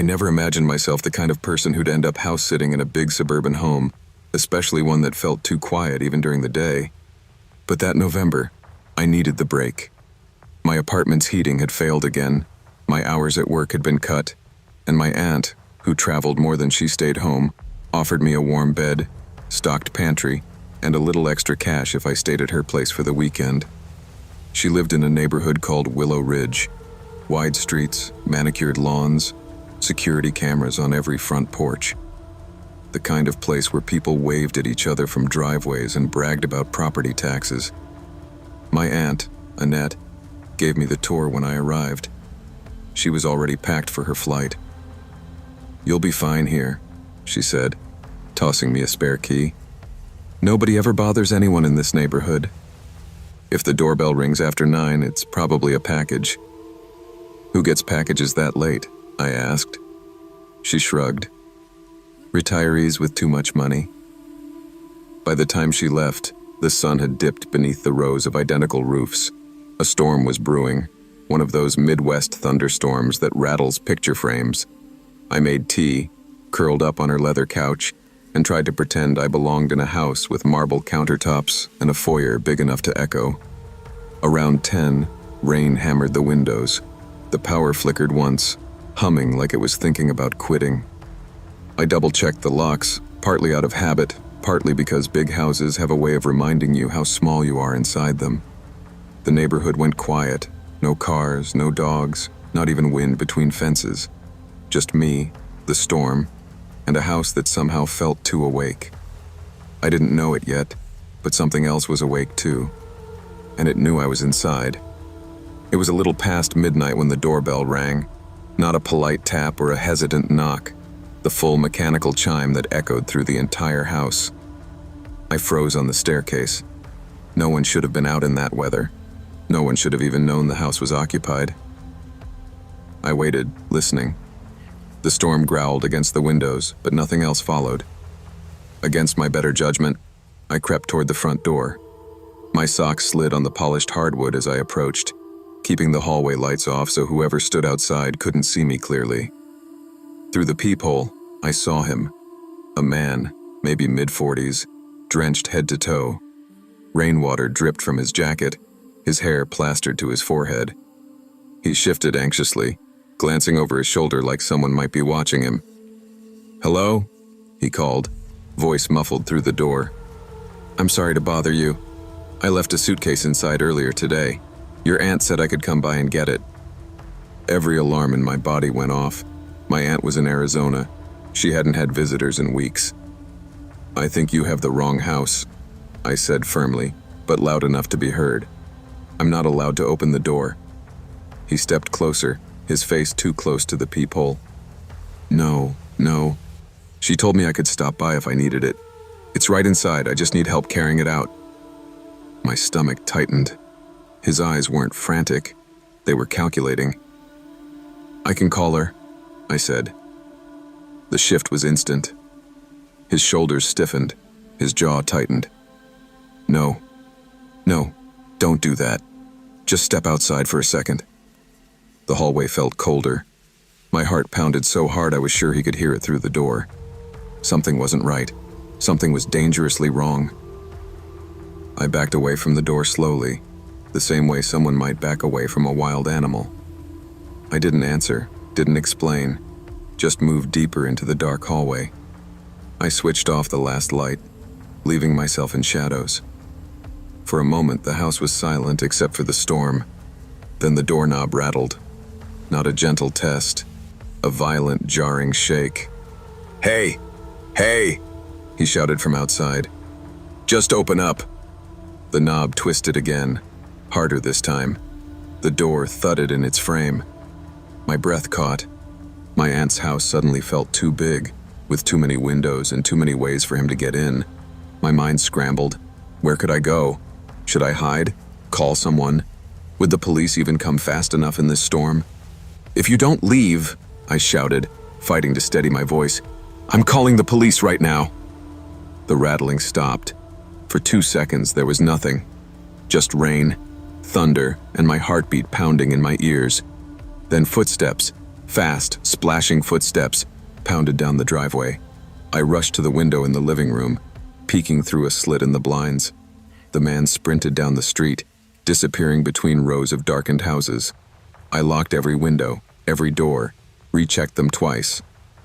never imagined myself the kind of person who'd end up house-sitting in a big suburban home, especially one that felt too quiet even during the day. But that November, I needed the break. My apartment's heating had failed again, my hours at work had been cut, and my aunt, who traveled more than she stayed home, offered me a warm bed, stocked pantry, and a little extra cash if I stayed at her place for the weekend. She lived in a neighborhood called Willow Ridge. Wide streets, manicured lawns, security cameras on every front porch. The kind of place where people waved at each other from driveways and bragged about property taxes. My aunt, Annette, gave me the tour when I arrived. She was already packed for her flight. "You'll be fine here," she said, tossing me a spare key. "Nobody ever bothers anyone in this neighborhood. If the doorbell rings after 9, it's probably a package." "Who gets packages that late?" I asked. She shrugged. "Retirees with too much money." By the time she left, the sun had dipped beneath the rows of identical roofs. A storm was brewing, one of those Midwest thunderstorms that rattles picture frames. I made tea, curled up on her leather couch, and tried to pretend I belonged in a house with marble countertops and a foyer big enough to echo. Around 10, rain hammered the windows. The power flickered once, humming like it was thinking about quitting. I double-checked the locks, partly out of habit, partly because big houses have a way of reminding you how small you are inside them. The neighborhood went quiet. No cars, no dogs, not even wind between fences. Just me, the storm, and a house that somehow felt too awake. I didn't know it yet, but something else was awake too, and it knew I was inside. It was a little past midnight when the doorbell rang, not a polite tap or a hesitant knock, the full mechanical chime that echoed through the entire house. I froze on the staircase. No one should have been out in that weather. No one should have even known the house was occupied. I waited, listening. The storm growled against the windows, but nothing else followed. Against my better judgment, I crept toward the front door. My socks slid on the polished hardwood as I approached, keeping the hallway lights off so whoever stood outside couldn't see me clearly. Through the peephole, I saw him. A man, maybe mid-40s, drenched head to toe. Rainwater dripped from his jacket, his hair plastered to his forehead. He shifted anxiously, glancing over his shoulder like someone might be watching him. "Hello?" he called, voice muffled through the door. "I'm sorry to bother you. I left a suitcase inside earlier today. Your aunt said I could come by and get it." Every alarm in my body went off. My aunt was in Arizona. She hadn't had visitors in weeks. "I think you have the wrong house," I said firmly, but loud enough to be heard. "I'm not allowed to open the door." He stepped closer, his face too close to the peephole. No. She told me I could stop by if I needed it. It's right inside, I just need help carrying it out." My stomach tightened. His eyes weren't frantic, they were calculating. "I can call her," I said. The shift was instant. His shoulders stiffened, his jaw tightened. No, don't do that. Just step outside for a second." The hallway felt colder. My heart pounded so hard I was sure he could hear it through the door. Something wasn't right. Something was dangerously wrong. I backed away from the door slowly, the same way someone might back away from a wild animal. I didn't answer, didn't explain, just moved deeper into the dark hallway. I switched off the last light, leaving myself in shadows. For a moment, the house was silent except for the storm. Then the doorknob rattled. Not a gentle test, a violent, jarring shake. Hey! He shouted from outside. "Just open up." The knob twisted again, harder this time. The door thudded in its frame. My breath caught. My aunt's house suddenly felt too big, with too many windows and too many ways for him to get in. My mind scrambled. Where could I go? Should I hide? Call someone? Would the police even come fast enough in this storm? "If you don't leave," I shouted, fighting to steady my voice, "I'm calling the police right now." The rattling stopped. For 2 seconds there was nothing. Just rain, thunder, and my heartbeat pounding in my ears. Then footsteps, Fast, splashing footsteps pounded down the driveway. I rushed to the window in the living room, peeking through a slit in the blinds. The man sprinted down the street, disappearing between rows of darkened houses. I locked every window, every door, rechecked them twice.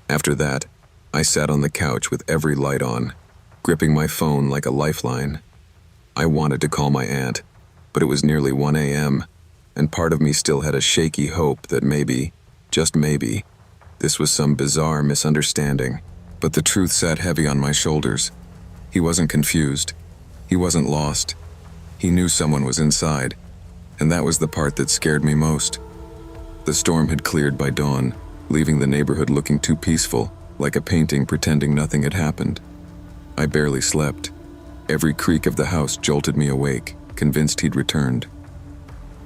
After that, I sat on the couch with every light on, gripping my phone like a lifeline. I wanted to call my aunt, but it was nearly 1 a.m., and part of me still had a shaky hope that maybe, just maybe, this was some bizarre misunderstanding. But the truth sat heavy on my shoulders. He wasn't confused. He wasn't lost. He knew someone was inside, and that was the part that scared me most. The storm had cleared by dawn, leaving the neighborhood looking too peaceful, like a painting pretending nothing had happened. I barely slept. Every creak of the house jolted me awake, convinced he'd returned.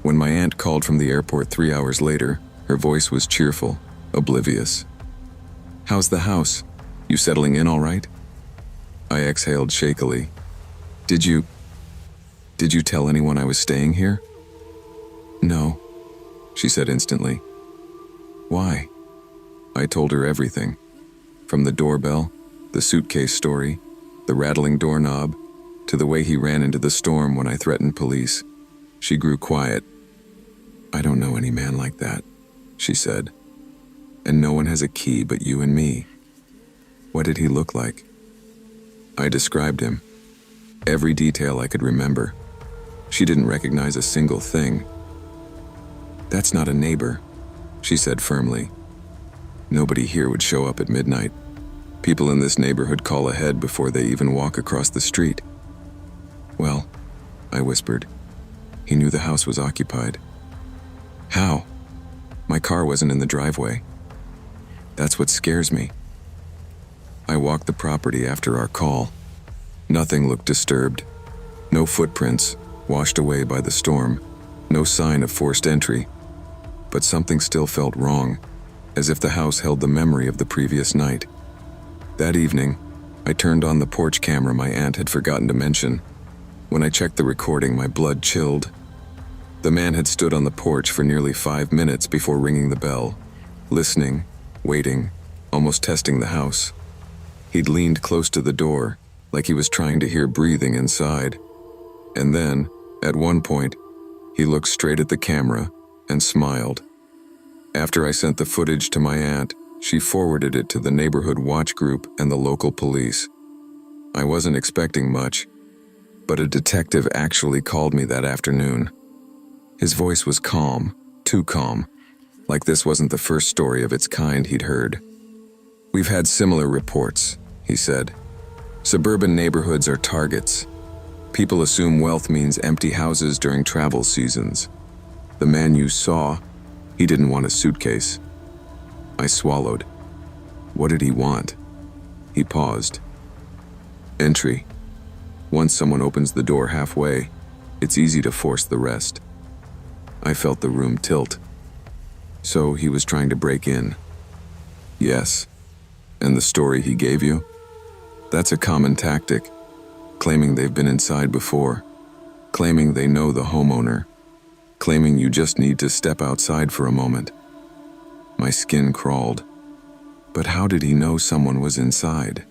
When my aunt called from the airport 3 hours later, her voice was cheerful, oblivious. "How's the house? You settling in all right?" I exhaled shakily. Did you tell anyone I was staying here?" "No," she said instantly. "Why?" I told her everything. From the doorbell, the suitcase story, the rattling doorknob, to the way he ran into the storm when I threatened police. She grew quiet. "I don't know any man like that," she said. "And no one has a key but you and me." "What did he look like?" I described him. Every detail I could remember. She didn't recognize a single thing. "That's not a neighbor," she said firmly. "Nobody here would show up at midnight. People in this neighborhood call ahead before they even walk across the street." "Well," I whispered, "he knew the house was occupied." "How? My car wasn't in the driveway." "That's what scares me." I walked the property after our call. Nothing looked disturbed. No footprints, washed away by the storm. No sign of forced entry. But something still felt wrong, as if the house held the memory of the previous night. That evening, I turned on the porch camera my aunt had forgotten to mention. When I checked the recording, my blood chilled. The man had stood on the porch for nearly 5 minutes before ringing the bell, listening, waiting, almost testing the house. He'd leaned close to the door, like he was trying to hear breathing inside. And then, at one point, he looked straight at the camera and smiled. After I sent the footage to my aunt, she forwarded it to the neighborhood watch group and the local police. I wasn't expecting much, but a detective actually called me that afternoon. His voice was calm, too calm, like this wasn't the first story of its kind he'd heard. "We've had similar reports," he said. "Suburban neighborhoods are targets. People assume wealth means empty houses during travel seasons. The man you saw, he didn't want a suitcase." I swallowed. What did he want? He paused. "Entry. Once someone opens the door halfway, it's easy to force the rest." I felt the room tilt. "So he was trying to break in?" "Yes. And the story he gave you? That's a common tactic, claiming they've been inside before, claiming they know the homeowner, claiming you just need to step outside for a moment." My skin crawled. But how did he know someone was inside?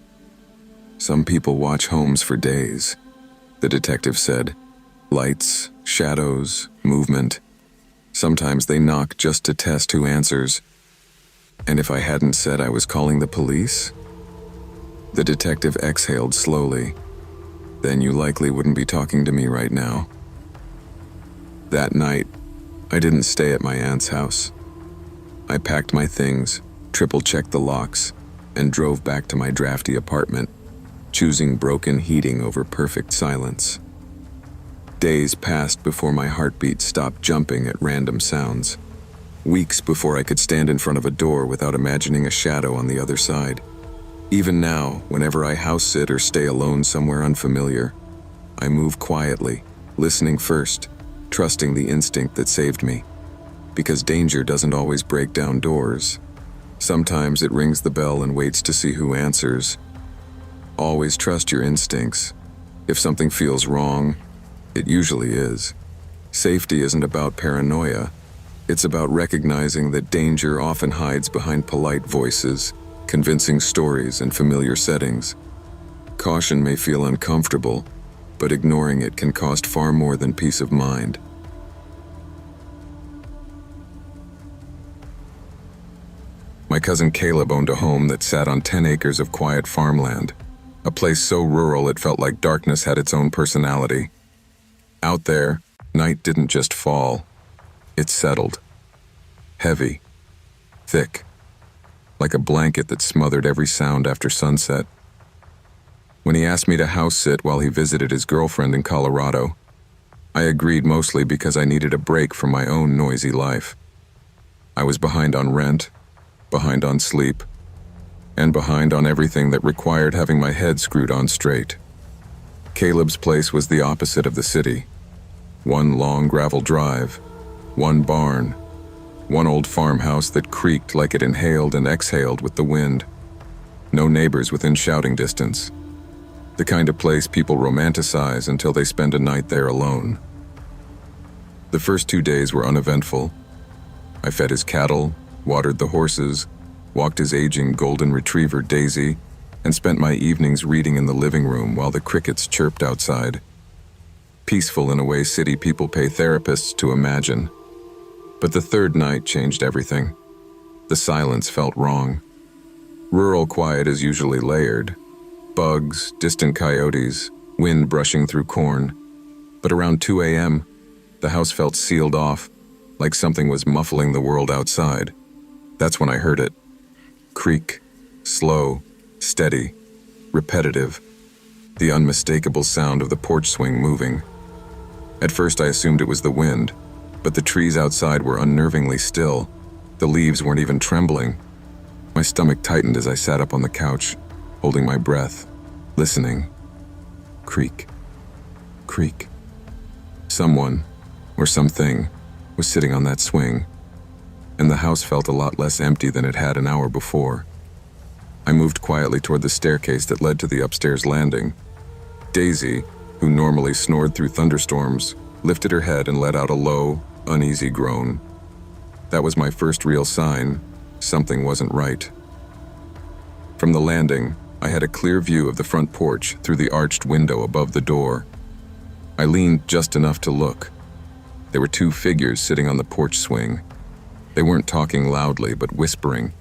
"Some people watch homes for days," the detective said. "Lights, shadows, movement. Sometimes they knock just to test who answers." "And if I hadn't said I was calling the police?" The detective exhaled slowly. "Then you likely wouldn't be talking to me right now." That night, I didn't stay at my aunt's house. I packed my things, triple-checked the locks, and drove back to my drafty apartment, choosing broken heating over perfect silence. Days passed before my heartbeat stopped jumping at random sounds. Weeks before I could stand in front of a door without imagining a shadow on the other side. Even now, whenever I house-sit or stay alone somewhere unfamiliar, I move quietly, listening first, trusting the instinct that saved me. Because danger doesn't always break down doors. Sometimes it rings the bell and waits to see who answers. Always trust your instincts. If something feels wrong, it usually is. Safety isn't about paranoia. It's about recognizing that danger often hides behind polite voices, convincing stories, and familiar settings. Caution may feel uncomfortable, but ignoring it can cost far more than peace of mind. My cousin Caleb owned a home that sat on 10 acres of quiet farmland, a place so rural it felt like darkness had its own personality. Out there, night didn't just fall, it settled. Heavy, thick, like a blanket that smothered every sound after sunset. When he asked me to house sit while he visited his girlfriend in Colorado, I agreed mostly because I needed a break from my own noisy life. I was behind on rent, behind on sleep, and behind on everything that required having my head screwed on straight. Caleb's place was the opposite of the city. One long gravel drive, one barn, one old farmhouse that creaked like it inhaled and exhaled with the wind. No neighbors within shouting distance. The kind of place people romanticize until they spend a night there alone. The first 2 days were uneventful. I fed his cattle, watered the horses, walked his aging golden retriever Daisy, and spent my evenings reading in the living room while the crickets chirped outside. Peaceful in a way city people pay therapists to imagine. But the third night changed everything. The silence felt wrong. Rural quiet is usually layered. Bugs, distant coyotes, wind brushing through corn. But around 2 a.m., the house felt sealed off, like something was muffling the world outside. That's when I heard it. Creak, slow, steady, repetitive, the unmistakable sound of the porch swing moving. At first I assumed it was the wind, but the trees outside were unnervingly still. The leaves weren't even trembling. My stomach tightened as I sat up on the couch, holding my breath, listening. Creak, creak. Someone, or something, was sitting on that swing, and the house felt a lot less empty than it had an hour before. I moved quietly toward the staircase that led to the upstairs landing. Daisy, who normally snored through thunderstorms, lifted her head and let out a low, uneasy groan. That was my first real sign something wasn't right. From the landing, I had a clear view of the front porch through the arched window above the door. I leaned just enough to look. There were 2 figures sitting on the porch swing. They weren't talking loudly, but whispering,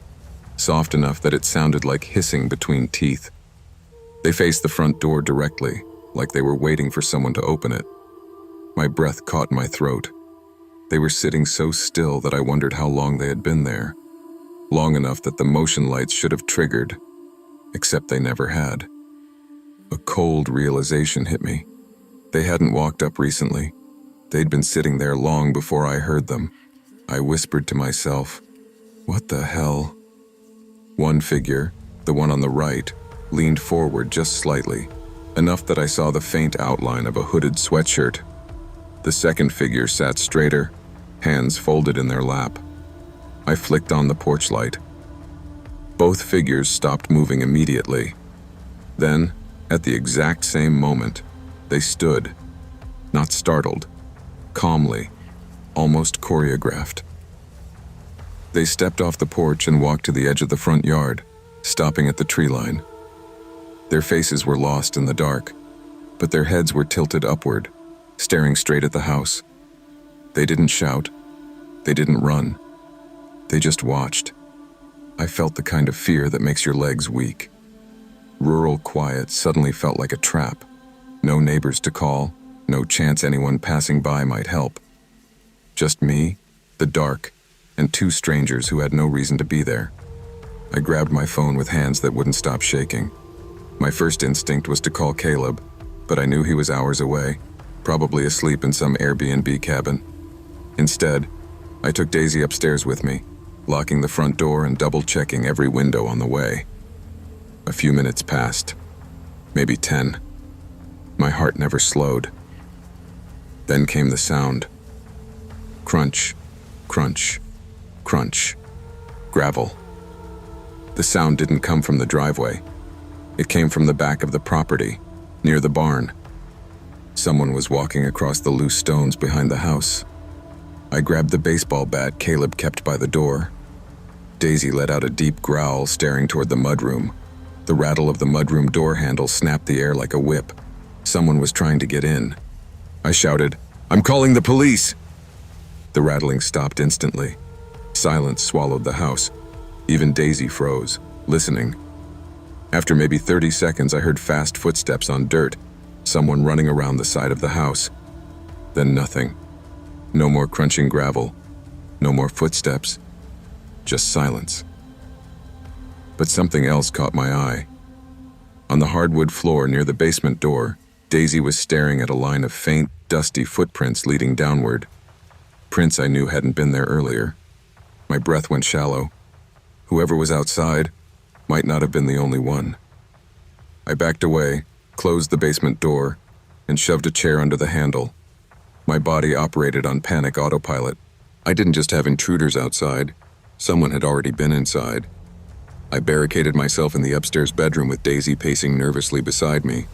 soft enough that it sounded like hissing between teeth. They faced the front door directly, like they were waiting for someone to open it. My breath caught in my throat. They were sitting so still that I wondered how long they had been there. Long enough that the motion lights should have triggered, except they never had. A cold realization hit me. They hadn't walked up recently. They'd been sitting there long before I heard them. I whispered to myself, "What the hell?" One figure, the one on the right, leaned forward just slightly, enough that I saw the faint outline of a hooded sweatshirt. The second figure sat straighter, hands folded in their lap. I flicked on the porch light. Both figures stopped moving immediately. Then, at the exact same moment, they stood, not startled, calmly, almost choreographed. They stepped off the porch and walked to the edge of the front yard, stopping at the tree line. Their faces were lost in the dark, but their heads were tilted upward, staring straight at the house. They didn't shout. They didn't run. They just watched. I felt the kind of fear that makes your legs weak. Rural quiet suddenly felt like a trap. No neighbors to call, no chance anyone passing by might help. Just me, the dark, and 2 strangers who had no reason to be there. I grabbed my phone with hands that wouldn't stop shaking. My first instinct was to call Caleb, but I knew he was hours away, probably asleep in some Airbnb cabin. Instead, I took Daisy upstairs with me, locking the front door and double-checking every window on the way. A few minutes passed, maybe 10. My heart never slowed. Then came the sound. Crunch, crunch, crunch. Gravel. The sound didn't come from the driveway. It came from the back of the property, near the barn. Someone was walking across the loose stones behind the house. I grabbed the baseball bat Caleb kept by the door. Daisy let out a deep growl, staring toward the mudroom. The rattle of the mudroom door handle snapped the air like a whip. Someone was trying to get in. I shouted, "I'm calling the police!" The rattling stopped instantly. Silence swallowed the house. Even Daisy froze, listening. After maybe 30 seconds, I heard fast footsteps on dirt, someone running around the side of the house. Then nothing. No more crunching gravel. No more footsteps. Just silence. But something else caught my eye. On the hardwood floor near the basement door, Daisy was staring at a line of faint, dusty footprints leading downward. Prints I knew hadn't been there earlier. My breath went shallow. Whoever was outside might not have been the only one. I backed away, closed the basement door, and shoved a chair under the handle. My body operated on panic autopilot. I didn't just have intruders outside. Someone had already been inside. I barricaded myself in the upstairs bedroom with Daisy pacing nervously beside me.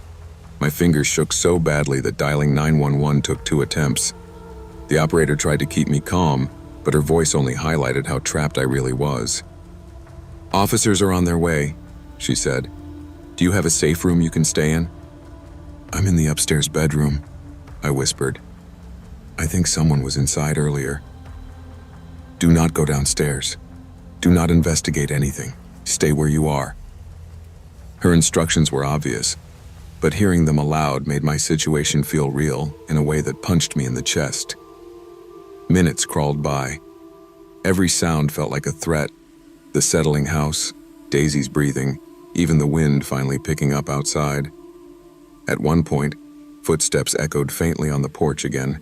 My fingers shook so badly that dialing 911 took 2 attempts. The operator tried to keep me calm, but her voice only highlighted how trapped I really was. "Officers are on their way," she said. "Do you have a safe room you can stay in?" "I'm in the upstairs bedroom," I whispered. "I think someone was inside earlier." "Do not go downstairs. Do not investigate anything. Stay where you are." Her instructions were obvious, but hearing them aloud made my situation feel real in a way that punched me in the chest. Minutes crawled by. Every sound felt like a threat. The settling house, Daisy's breathing, even the wind finally picking up outside. At one point, footsteps echoed faintly on the porch again.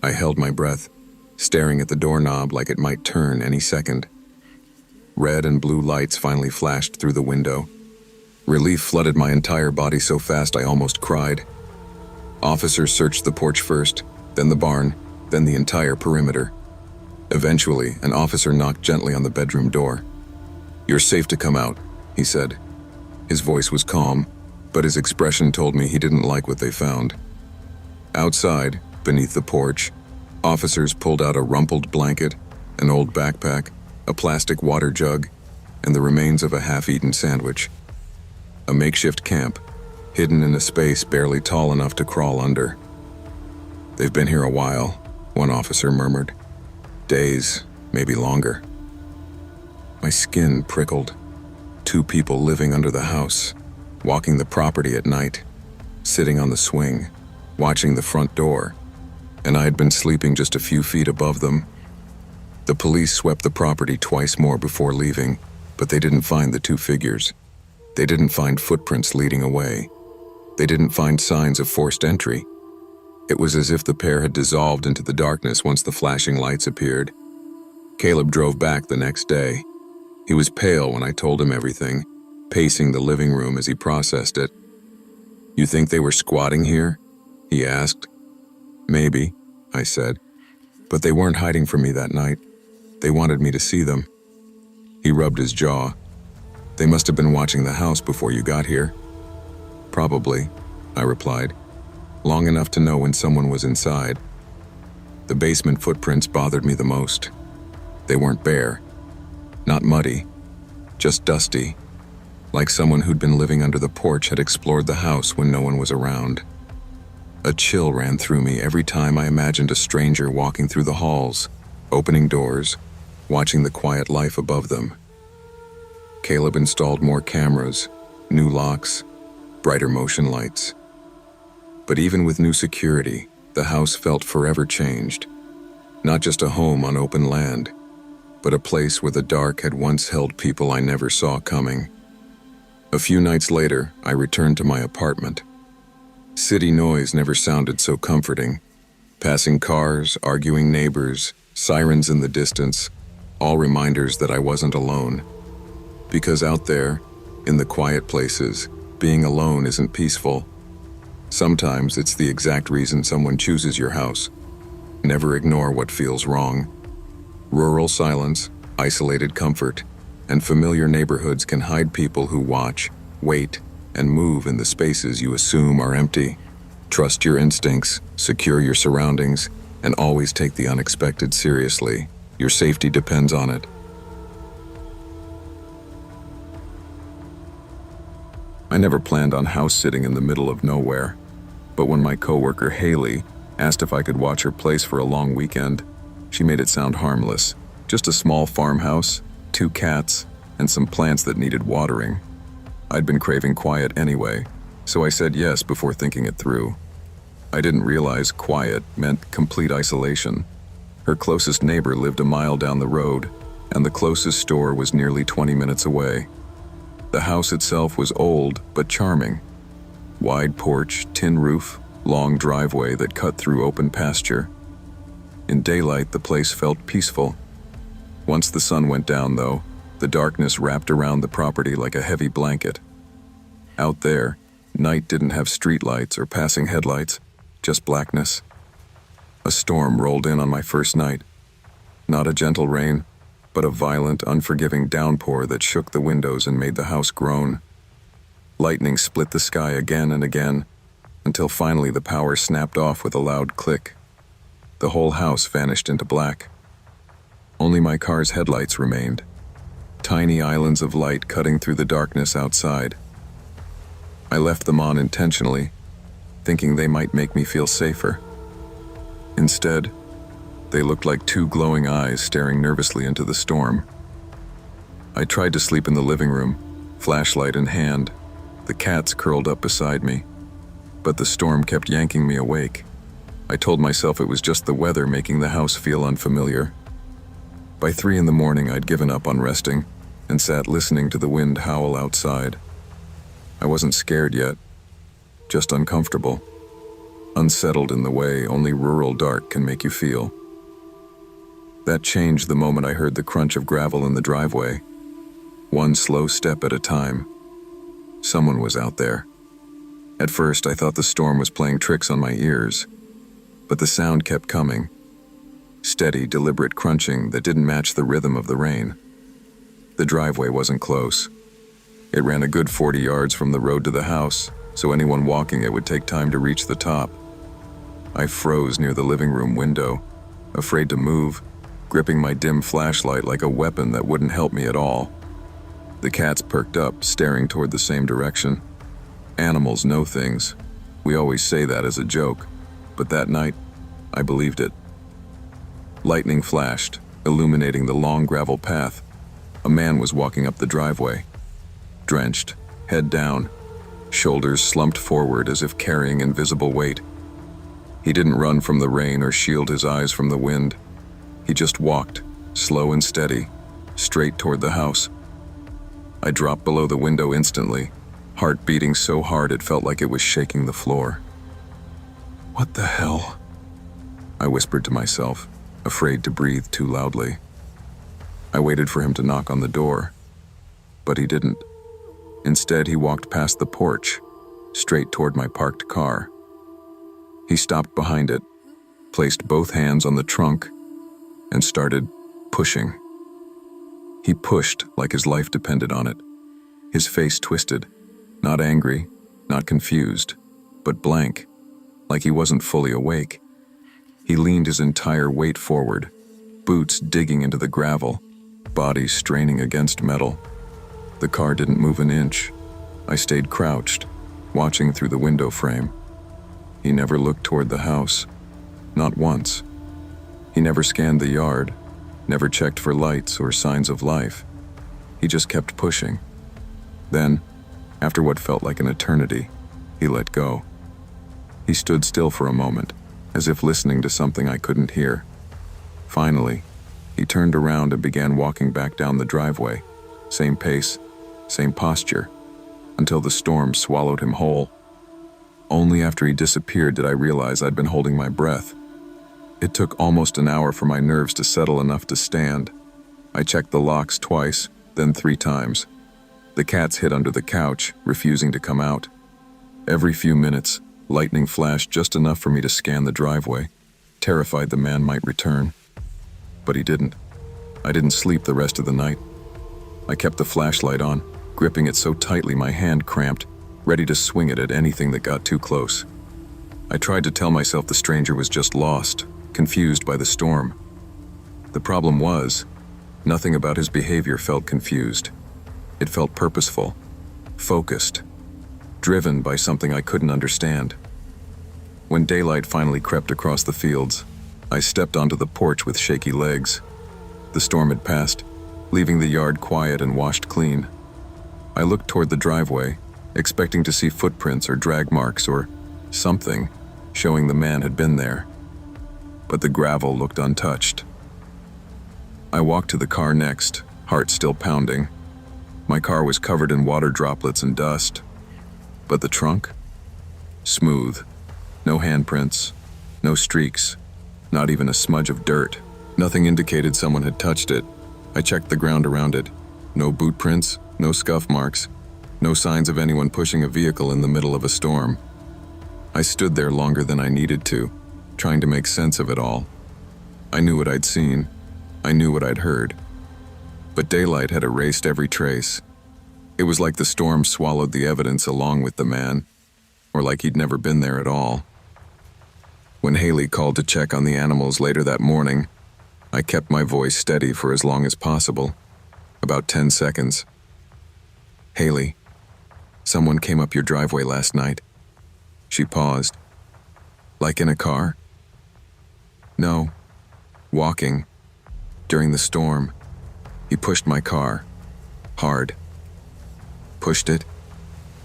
I held my breath, staring at the doorknob like it might turn any second. Red and blue lights finally flashed through the window. Relief flooded my entire body so fast I almost cried. Officers searched the porch first, then the barn, then the entire perimeter. Eventually, an officer knocked gently on the bedroom door. "You're safe to come out," he said. His voice was calm, but his expression told me he didn't like what they found. Outside, beneath the porch, officers pulled out a rumpled blanket, an old backpack, a plastic water jug, and the remains of a half-eaten sandwich. A makeshift camp, hidden in a space barely tall enough to crawl under. "They've been here a while," one officer murmured. "Days, maybe longer." My skin prickled. 2 people living under the house, walking the property at night, sitting on the swing, watching the front door, and I had been sleeping just a few feet above them. The police swept the property twice more before leaving, but they didn't find the 2 figures. They didn't find footprints leading away. They didn't find signs of forced entry. It was as if the pair had dissolved into the darkness once the flashing lights appeared. Caleb drove back the next day. He was pale when I told him everything, pacing the living room as he processed it. "You think they were squatting here?" he asked. "Maybe," I said. "But they weren't hiding from me that night. They wanted me to see them." He rubbed his jaw. "They must have been watching the house before you got here." "Probably," I replied. "Long enough to know when someone was inside." The basement footprints bothered me the most. They weren't bare. Not muddy. Just dusty. Like someone who'd been living under the porch had explored the house when no one was around. A chill ran through me every time I imagined a stranger walking through the halls, opening doors, watching the quiet life above them. Caleb installed more cameras, new locks, brighter motion lights. But even with new security, the house felt forever changed. Not just a home on open land, but a place where the dark had once held people I never saw coming. A few nights later, I returned to my apartment. City noise never sounded so comforting. Passing cars, arguing neighbors, sirens in the distance, all reminders that I wasn't alone. Because out there, in the quiet places, being alone isn't peaceful. Sometimes it's the exact reason someone chooses your house. Never ignore what feels wrong. Rural silence, isolated comfort, and familiar neighborhoods can hide people who watch, wait, and move in the spaces you assume are empty. Trust your instincts, secure your surroundings, And always take the unexpected seriously. Your safety depends on it. I never planned on house sitting in the middle of nowhere, but when my coworker Haley asked if I could watch her place for a long weekend, she made it sound harmless. Just a small farmhouse, 2 cats, and some plants that needed watering. I'd been craving quiet anyway, so I said yes before thinking it through. I didn't realize quiet meant complete isolation. Her closest neighbor lived a mile down the road, and the closest store was nearly 20 minutes away. The house itself was old but charming. Wide porch, tin roof, long driveway that cut through open pasture. In daylight, the place felt peaceful. Once the sun went down, though, the darkness wrapped around the property like a heavy blanket. Out there, night didn't have streetlights or passing headlights, just blackness. A storm rolled in on my first night. Not a gentle rain, but a violent, unforgiving downpour that shook the windows and made the house groan. Lightning split the sky again and again, until finally the power snapped off with a loud click. The whole house vanished into black. Only my car's headlights remained, tiny islands of light cutting through the darkness outside. I left them on intentionally, thinking they might make me feel safer. Instead, they looked like 2 glowing eyes staring nervously into the storm. I tried to sleep in the living room, flashlight in hand, the cats curled up beside me, but the storm kept yanking me awake. I told myself it was just the weather making the house feel unfamiliar. By 3 in the morning, I'd given up on resting and sat listening to the wind howl outside. I wasn't scared yet, just uncomfortable, unsettled in the way only rural dark can make you feel. That changed the moment I heard the crunch of gravel in the driveway. One slow step at a time. Someone was out there. At first, I thought the storm was playing tricks on my ears, but the sound kept coming. Steady, deliberate crunching that didn't match the rhythm of the rain. The driveway wasn't close. It ran a good 40 yards from the road to the house, so anyone walking it would take time to reach the top. I froze near the living room window, afraid to move, gripping my dim flashlight like a weapon that wouldn't help me at all. The cats perked up, staring toward the same direction. Animals know things. We always say that as a joke, but that night, I believed it. Lightning flashed, illuminating the long gravel path. A man was walking up the driveway. Drenched, head down, shoulders slumped forward as if carrying invisible weight. He didn't run from the rain or shield his eyes from the wind. He just walked, slow and steady, straight toward the house. I dropped below the window instantly, heart beating so hard it felt like it was shaking the floor. "What the hell?" I whispered to myself, afraid to breathe too loudly. I waited for him to knock on the door, but he didn't. Instead, he walked past the porch, straight toward my parked car. He stopped behind it, placed both hands on the trunk, and started pushing. He pushed like his life depended on it. His face twisted, not angry, not confused, but blank, like he wasn't fully awake. He leaned his entire weight forward, boots digging into the gravel, body straining against metal. The car didn't move an inch. I stayed crouched, watching through the window frame. He never looked toward the house, not once. He never scanned the yard, never checked for lights or signs of life. He just kept pushing. Then, after what felt like an eternity, he let go. He stood still for a moment, as if listening to something I couldn't hear. Finally, he turned around and began walking back down the driveway, same pace, same posture, until the storm swallowed him whole. Only after he disappeared did I realize I'd been holding my breath. It took almost an hour for my nerves to settle enough to stand. I checked the locks twice, then 3 times. The cats hid under the couch, refusing to come out. Every few minutes, lightning flashed just enough for me to scan the driveway, terrified the man might return. But he didn't. I didn't sleep the rest of the night. I kept the flashlight on, gripping it so tightly my hand cramped, ready to swing it at anything that got too close. I tried to tell myself the stranger was just lost, confused by the storm. The problem was, nothing about his behavior felt confused. It felt purposeful, focused, driven by something I couldn't understand. When daylight finally crept across the fields, I stepped onto the porch with shaky legs. The storm had passed, leaving the yard quiet and washed clean. I looked toward the driveway, expecting to see footprints or drag marks or something showing the man had been there. But the gravel looked untouched. I walked to the car next, heart still pounding. My car was covered in water droplets and dust. But the trunk? Smooth. No handprints, no streaks, not even a smudge of dirt. Nothing indicated someone had touched it. I checked the ground around it. No boot prints, no scuff marks, no signs of anyone pushing a vehicle in the middle of a storm. I stood there longer than I needed to, trying to make sense of it all. I knew what I'd seen. I knew what I'd heard. But daylight had erased every trace. It was like the storm swallowed the evidence along with the man, or like he'd never been there at all. When Haley called to check on the animals later that morning, I kept my voice steady for as long as possible, about 10 seconds. "Haley, someone came up your driveway last night." She paused. "Like in a car?" "No, walking. During the storm, he pushed my car. Hard." "Pushed it?"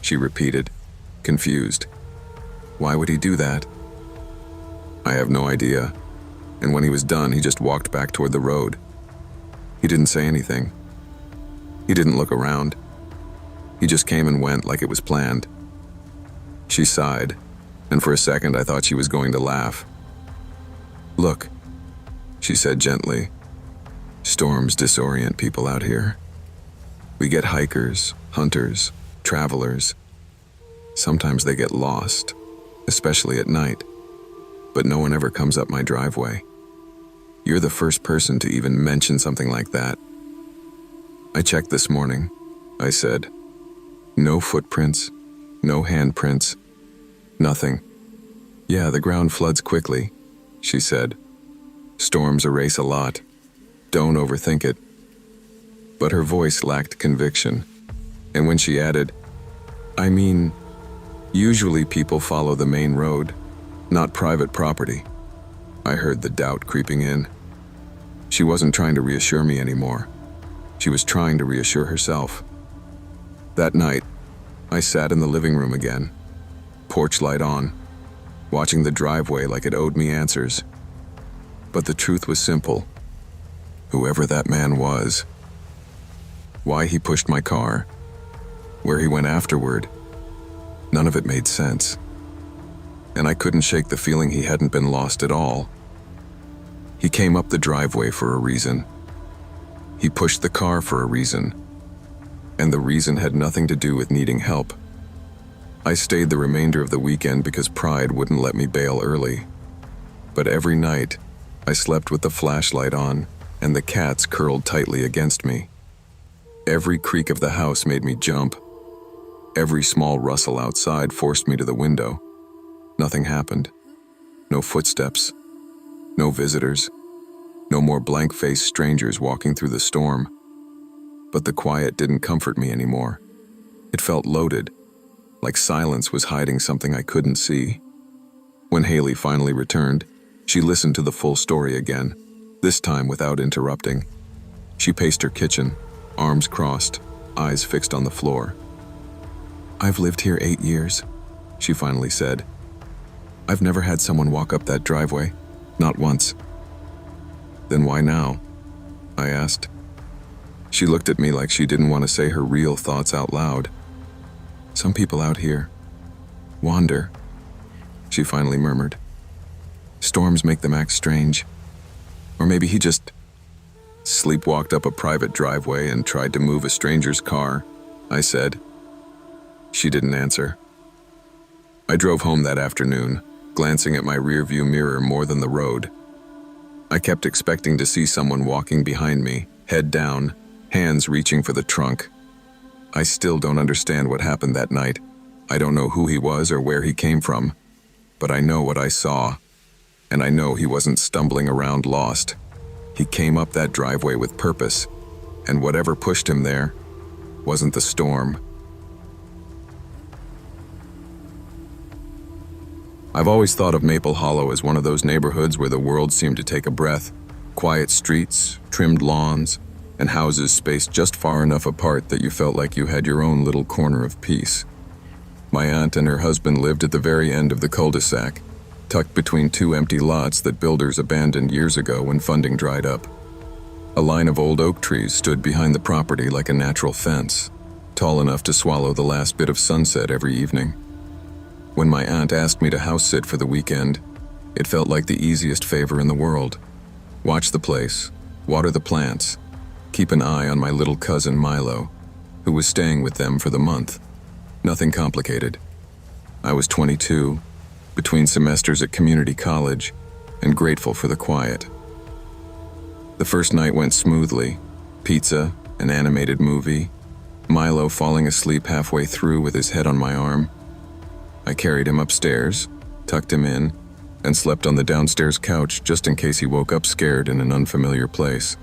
she repeated, confused. "Why would he do that?" "I have no idea. And when he was done, he just walked back toward the road. He didn't say anything. He didn't look around. He just came and went like it was planned." She sighed, and for a second I thought she was going to laugh. "Look," she said gently, "storms disorient people out here. We get hikers, hunters, travelers. Sometimes they get lost, especially at night. But no one ever comes up my driveway. You're the first person to even mention something like that." "I checked this morning," I said. "No footprints, no handprints, nothing." "Yeah, the ground floods quickly," she said. "Storms erase a lot. Don't overthink it." But her voice lacked conviction. And when she added, "I mean, usually people follow the main road, not private property," I heard the doubt creeping in. She wasn't trying to reassure me anymore. She was trying to reassure herself. That night, I sat in the living room again, porch light on, watching the driveway like it owed me answers. But the truth was simple. Whoever that man was, why he pushed my car, where he went afterward, none of it made sense. And I couldn't shake the feeling he hadn't been lost at all. He came up the driveway for a reason. He pushed the car for a reason. And the reason had nothing to do with needing help. I stayed the remainder of the weekend because pride wouldn't let me bail early. But every night, I slept with the flashlight on, and the cats curled tightly against me. Every creak of the house made me jump. Every small rustle outside forced me to the window. Nothing happened. No footsteps. No visitors. No more blank-faced strangers walking through the storm. But the quiet didn't comfort me anymore. It felt loaded, like silence was hiding something I couldn't see. When Haley finally returned, she listened to the full story again, this time without interrupting. She paced her kitchen, arms crossed, eyes fixed on the floor. "I've lived here 8 years," she finally said. "I've never had someone walk up that driveway, not once." "Then why now?" I asked. She looked at me like she didn't want to say her real thoughts out loud. "Some people out here wander," she finally murmured. "Storms make them act strange. Or maybe he just sleepwalked up a private driveway and tried to move a stranger's car," I said. She didn't answer. I drove home that afternoon, glancing at my rearview mirror more than the road. I kept expecting to see someone walking behind me, head down, hands reaching for the trunk. I still don't understand what happened that night. I don't know who he was or where he came from, but I know what I saw. And I know he wasn't stumbling around lost. He came up that driveway with purpose, and whatever pushed him there wasn't the storm. I've always thought of Maple Hollow as one of those neighborhoods where the world seemed to take a breath. Quiet streets, trimmed lawns, and houses spaced just far enough apart that you felt like you had your own little corner of peace. My aunt and her husband lived at the very end of the cul-de-sac, tucked between two empty lots that builders abandoned years ago when funding dried up. A line of old oak trees stood behind the property like a natural fence, tall enough to swallow the last bit of sunset every evening. When my aunt asked me to house sit for the weekend, it felt like the easiest favor in the world. Watch the place, water the plants, keep an eye on my little cousin Milo, who was staying with them for the month. Nothing complicated. I was 22, between semesters at community college, and grateful for the quiet. The first night went smoothly. Pizza, an animated movie, Milo falling asleep halfway through with his head on my arm. I carried him upstairs, tucked him in, and slept on the downstairs couch just in case he woke up scared in an unfamiliar place.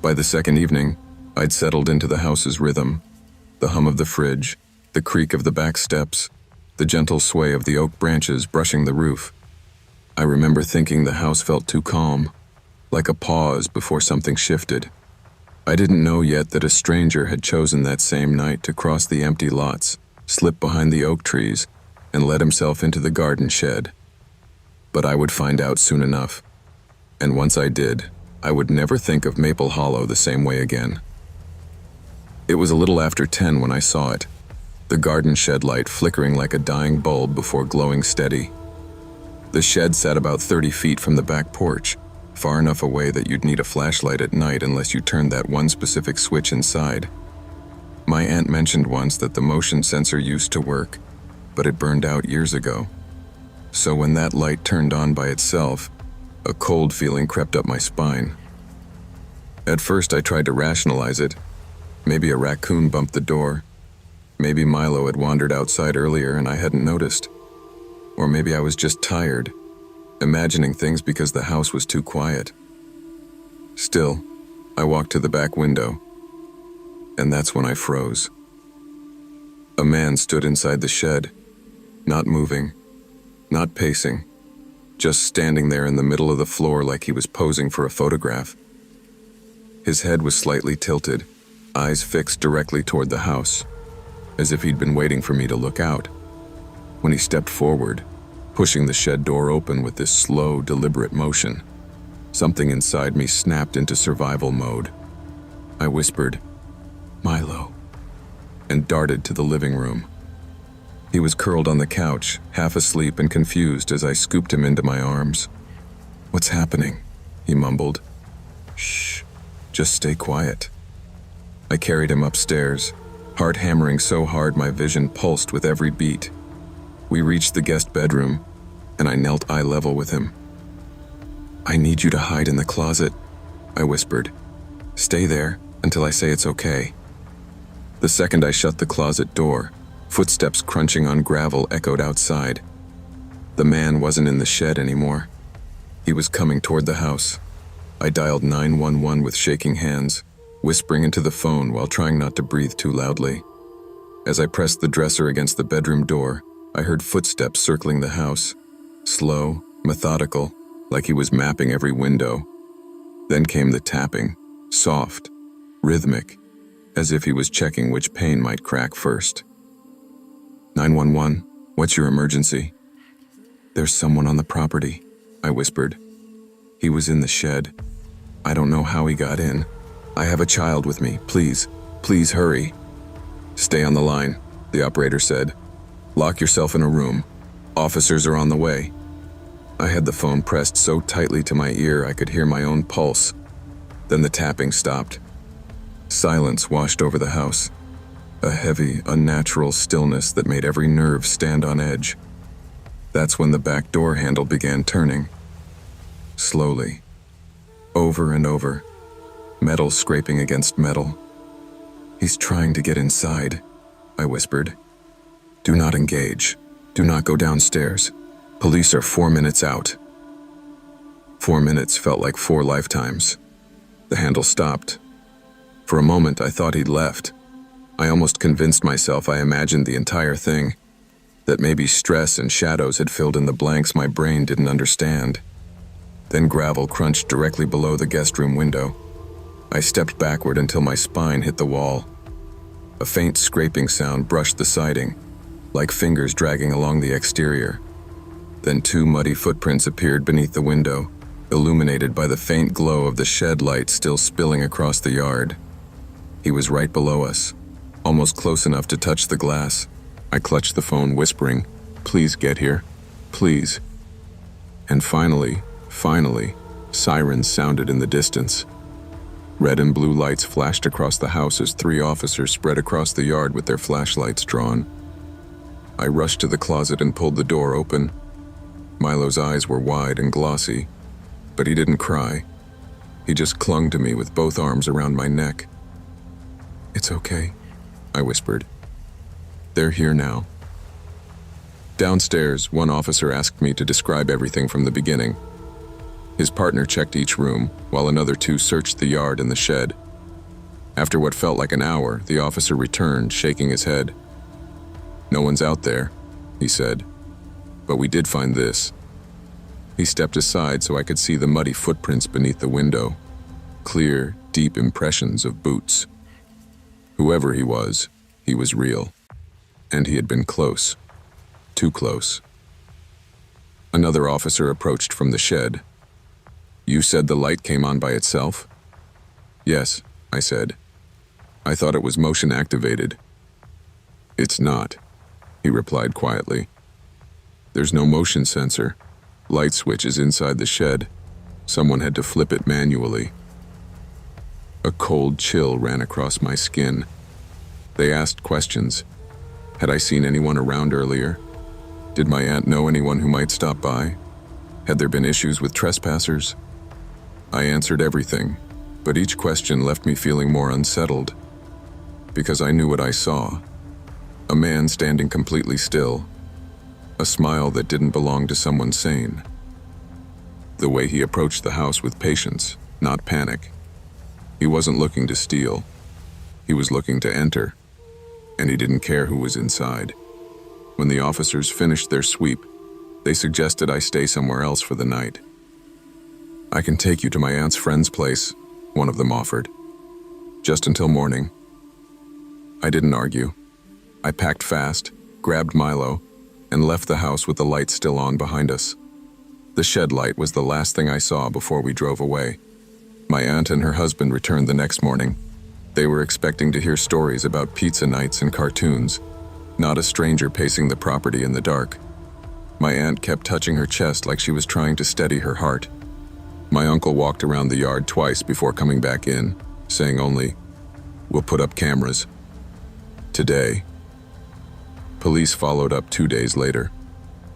By the second evening, I'd settled into the house's rhythm. The hum of the fridge, the creak of the back steps, the gentle sway of the oak branches brushing the roof. I remember thinking the house felt too calm, like a pause before something shifted. I didn't know yet that a stranger had chosen that same night to cross the empty lots, slip behind the oak trees, and let himself into the garden shed. But I would find out soon enough. And once I did, I would never think of Maple Hollow the same way again. It was a little after 10 when I saw it, the garden shed light flickering like a dying bulb before glowing steady. The shed sat about 30 feet from the back porch, far enough away that you'd need a flashlight at night unless you turned that one specific switch inside. My aunt mentioned once that the motion sensor used to work, but it burned out years ago. So when that light turned on by itself, a cold feeling crept up my spine. At first I tried to rationalize it. Maybe a raccoon bumped the door. Maybe Milo had wandered outside earlier and I hadn't noticed. Or maybe I was just tired, imagining things because the house was too quiet. Still, I walked to the back window, and that's when I froze. A man stood inside the shed, not moving, not pacing, just standing there in the middle of the floor like he was posing for a photograph. His head was slightly tilted, eyes fixed directly toward the house, as if he'd been waiting for me to look out. When he stepped forward, pushing the shed door open with this slow, deliberate motion, something inside me snapped into survival mode. I whispered, "Milo," and darted to the living room. He was curled on the couch, half asleep and confused as I scooped him into my arms. "What's happening?" he mumbled. "Shh, just stay quiet." I carried him upstairs, heart hammering so hard my vision pulsed with every beat. We reached the guest bedroom, and I knelt eye level with him. "I need you to hide in the closet," I whispered. "Stay there until I say it's okay." The second I shut the closet door, footsteps crunching on gravel echoed outside. The man wasn't in the shed anymore. He was coming toward the house. I dialed 911 with shaking hands, whispering into the phone while trying not to breathe too loudly. As I pressed the dresser against the bedroom door, I heard footsteps circling the house, slow, methodical, like he was mapping every window. Then came the tapping, soft, rhythmic, as if he was checking which pane might crack first. 911, what's your emergency?" "There's someone on the property," I whispered. "He was in the shed. I don't know how he got in. I have a child with me. Please hurry." "Stay on the line," the operator said. "Lock yourself in a room. Officers are on the way." I had the phone pressed so tightly to my ear I could hear my own pulse. Then the tapping stopped. Silence washed over the house, a heavy, unnatural stillness that made every nerve stand on edge. That's when the back door handle began turning. Slowly. Over and over. Metal scraping against metal. "He's trying to get inside," I whispered. "Do not engage. Do not go downstairs. Police are 4 minutes out." 4 minutes felt like 4 lifetimes. The handle stopped. For a moment, I thought he'd left. I almost convinced myself I imagined the entire thing, that maybe stress and shadows had filled in the blanks my brain didn't understand. Then gravel crunched directly below the guest room window. I stepped backward until my spine hit the wall. A faint scraping sound brushed the siding, like fingers dragging along the exterior. Then 2 muddy footprints appeared beneath the window, illuminated by the faint glow of the shed light still spilling across the yard. He was right below us, almost close enough to touch the glass. I clutched the phone, whispering, "Please get here, please." And finally, sirens sounded in the distance. Red and blue lights flashed across the house as 3 officers spread across the yard with their flashlights drawn. I rushed to the closet and pulled the door open. Milo's eyes were wide and glossy, but he didn't cry. He just clung to me with both arms around my neck. "It's okay," I whispered. "They're here now." Downstairs, one officer asked me to describe everything from the beginning. His partner checked each room, while another 2 searched the yard and the shed. After what felt like an hour, the officer returned, shaking his head. "No one's out there," he said. "But we did find this." He stepped aside so I could see the muddy footprints beneath the window. Clear, deep impressions of boots. Whoever he was real. And he had been close. Too close. Another officer approached from the shed. "You said the light came on by itself?" "Yes," I said. "I thought it was motion activated." "It's not," he replied quietly. "There's no motion sensor. Light switch is inside the shed. Someone had to flip it manually." A cold chill ran across my skin. They asked questions. Had I seen anyone around earlier? Did my aunt know anyone who might stop by? Had there been issues with trespassers? I answered everything, but each question left me feeling more unsettled. Because I knew what I saw. A man standing completely still. A smile that didn't belong to someone sane. The way he approached the house with patience, not panic. He wasn't looking to steal. He was looking to enter. And he didn't care who was inside. When the officers finished their sweep, they suggested I stay somewhere else for the night. "I can take you to my aunt's friend's place," one of them offered. "Just until morning." I didn't argue. I packed fast, grabbed Milo, and left the house with the lights still on behind us. The shed light was the last thing I saw before we drove away. My aunt and her husband returned the next morning. They were expecting to hear stories about pizza nights and cartoons, not a stranger pacing the property in the dark. My aunt kept touching her chest like she was trying to steady her heart. My uncle walked around the yard twice before coming back in, saying only, "We'll put up cameras." Today. Police followed up 2 days later.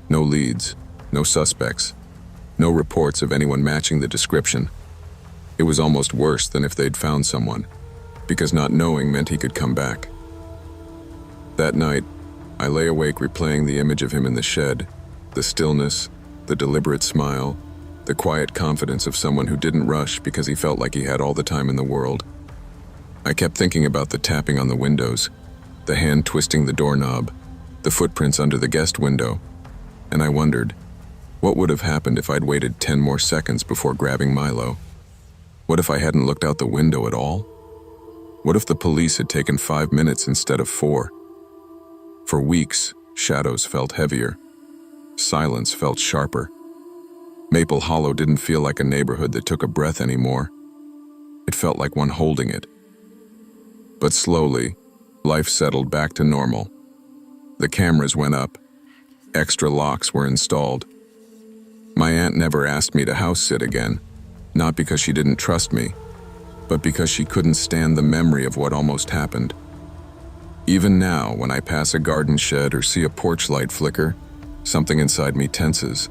No leads, no suspects, no reports of anyone matching the description. It was almost worse than if they'd found someone, because not knowing meant he could come back. That night, I lay awake replaying the image of him in the shed, the stillness, the deliberate smile, the quiet confidence of someone who didn't rush because he felt like he had all the time in the world. I kept thinking about the tapping on the windows, the hand twisting the doorknob, the footprints under the guest window, and I wondered, what would have happened if I'd waited 10 more seconds before grabbing Milo? What if I hadn't looked out the window at all? What if the police had taken 5 minutes instead of 4? For weeks, shadows felt heavier. Silence felt sharper. Maple Hollow didn't feel like a neighborhood that took a breath anymore. It felt like one holding it. But slowly, life settled back to normal. The cameras went up. Extra locks were installed. My aunt never asked me to house sit again, not because she didn't trust me, but because she couldn't stand the memory of what almost happened. Even now, when I pass a garden shed or see a porch light flicker, something inside me tenses.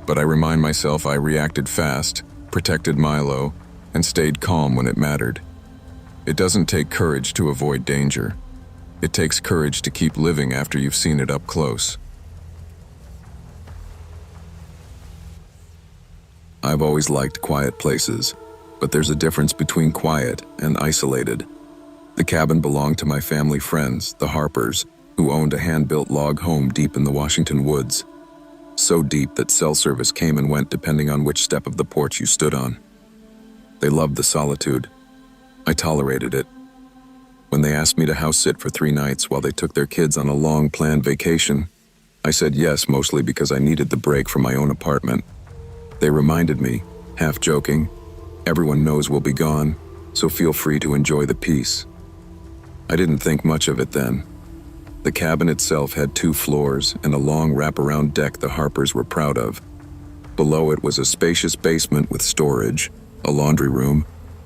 But I remind myself I reacted fast, protected Milo, and stayed calm when it mattered. It doesn't take courage to avoid danger. It takes courage to keep living after you've seen it up close. I've always liked quiet places, but there's a difference between quiet and isolated. The cabin belonged to my family friends, the Harpers, who owned a hand-built log home deep in the Washington woods. So deep that cell service came and went depending on which step of the porch you stood on. They loved the solitude. I tolerated it. When they asked me to house sit for 3 nights while they took their kids on a long planned vacation, I said yes, mostly because I needed the break from my own apartment. They reminded me, half joking, everyone knows we'll be gone, so feel free to enjoy the peace. I didn't think much of it then. The cabin itself had 2 floors and a long wraparound deck the Harpers were proud of. Below it was a spacious basement with storage, a laundry room,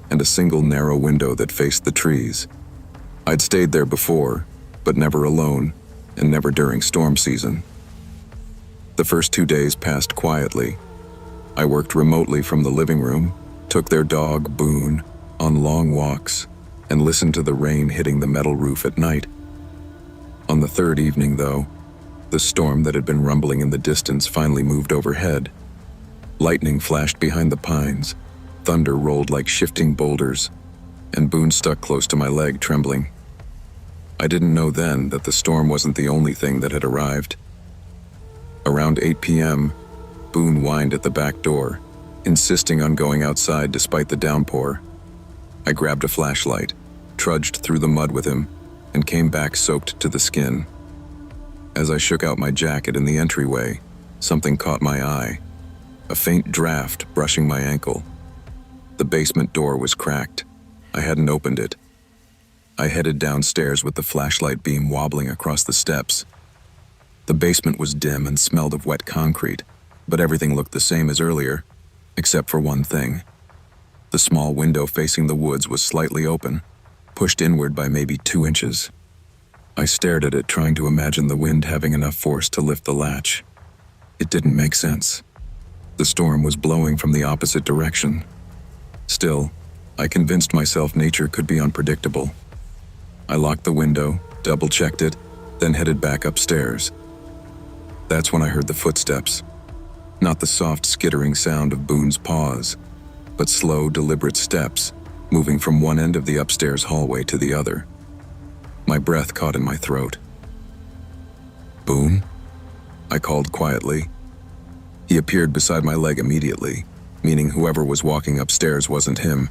and a single narrow window that faced the trees. I'd stayed there before, but never alone, and never during storm season. The first 2 days passed quietly. I worked remotely from the living room, took their dog, Boone, on long walks, and listened to the rain hitting the metal roof at night. On the 3rd evening, though, the storm that had been rumbling in the distance finally moved overhead. Lightning flashed behind the pines, thunder rolled like shifting boulders, and Boone stuck close to my leg, trembling. I didn't know then that the storm wasn't the only thing that had arrived. Around 8 p.m., Boone whined at the back door, insisting on going outside despite the downpour. I grabbed a flashlight, trudged through the mud with him, and came back soaked to the skin. As I shook out my jacket in the entryway, something caught my eye, a faint draft brushing my ankle. The basement door was cracked. I hadn't opened it. I headed downstairs with the flashlight beam wobbling across the steps. The basement was dim and smelled of wet concrete, but everything looked the same as earlier, except for one thing. The small window facing the woods was slightly open, pushed inward by maybe 2 inches. I stared at it, trying to imagine the wind having enough force to lift the latch. It didn't make sense. The storm was blowing from the opposite direction. Still, I convinced myself nature could be unpredictable. I locked the window, double-checked it, then headed back upstairs. That's when I heard the footsteps. Not the soft skittering sound of Boone's paws, but slow, deliberate steps, moving from one end of the upstairs hallway to the other. My breath caught in my throat. "Boone?" I called quietly. He appeared beside my leg immediately, meaning whoever was walking upstairs wasn't him.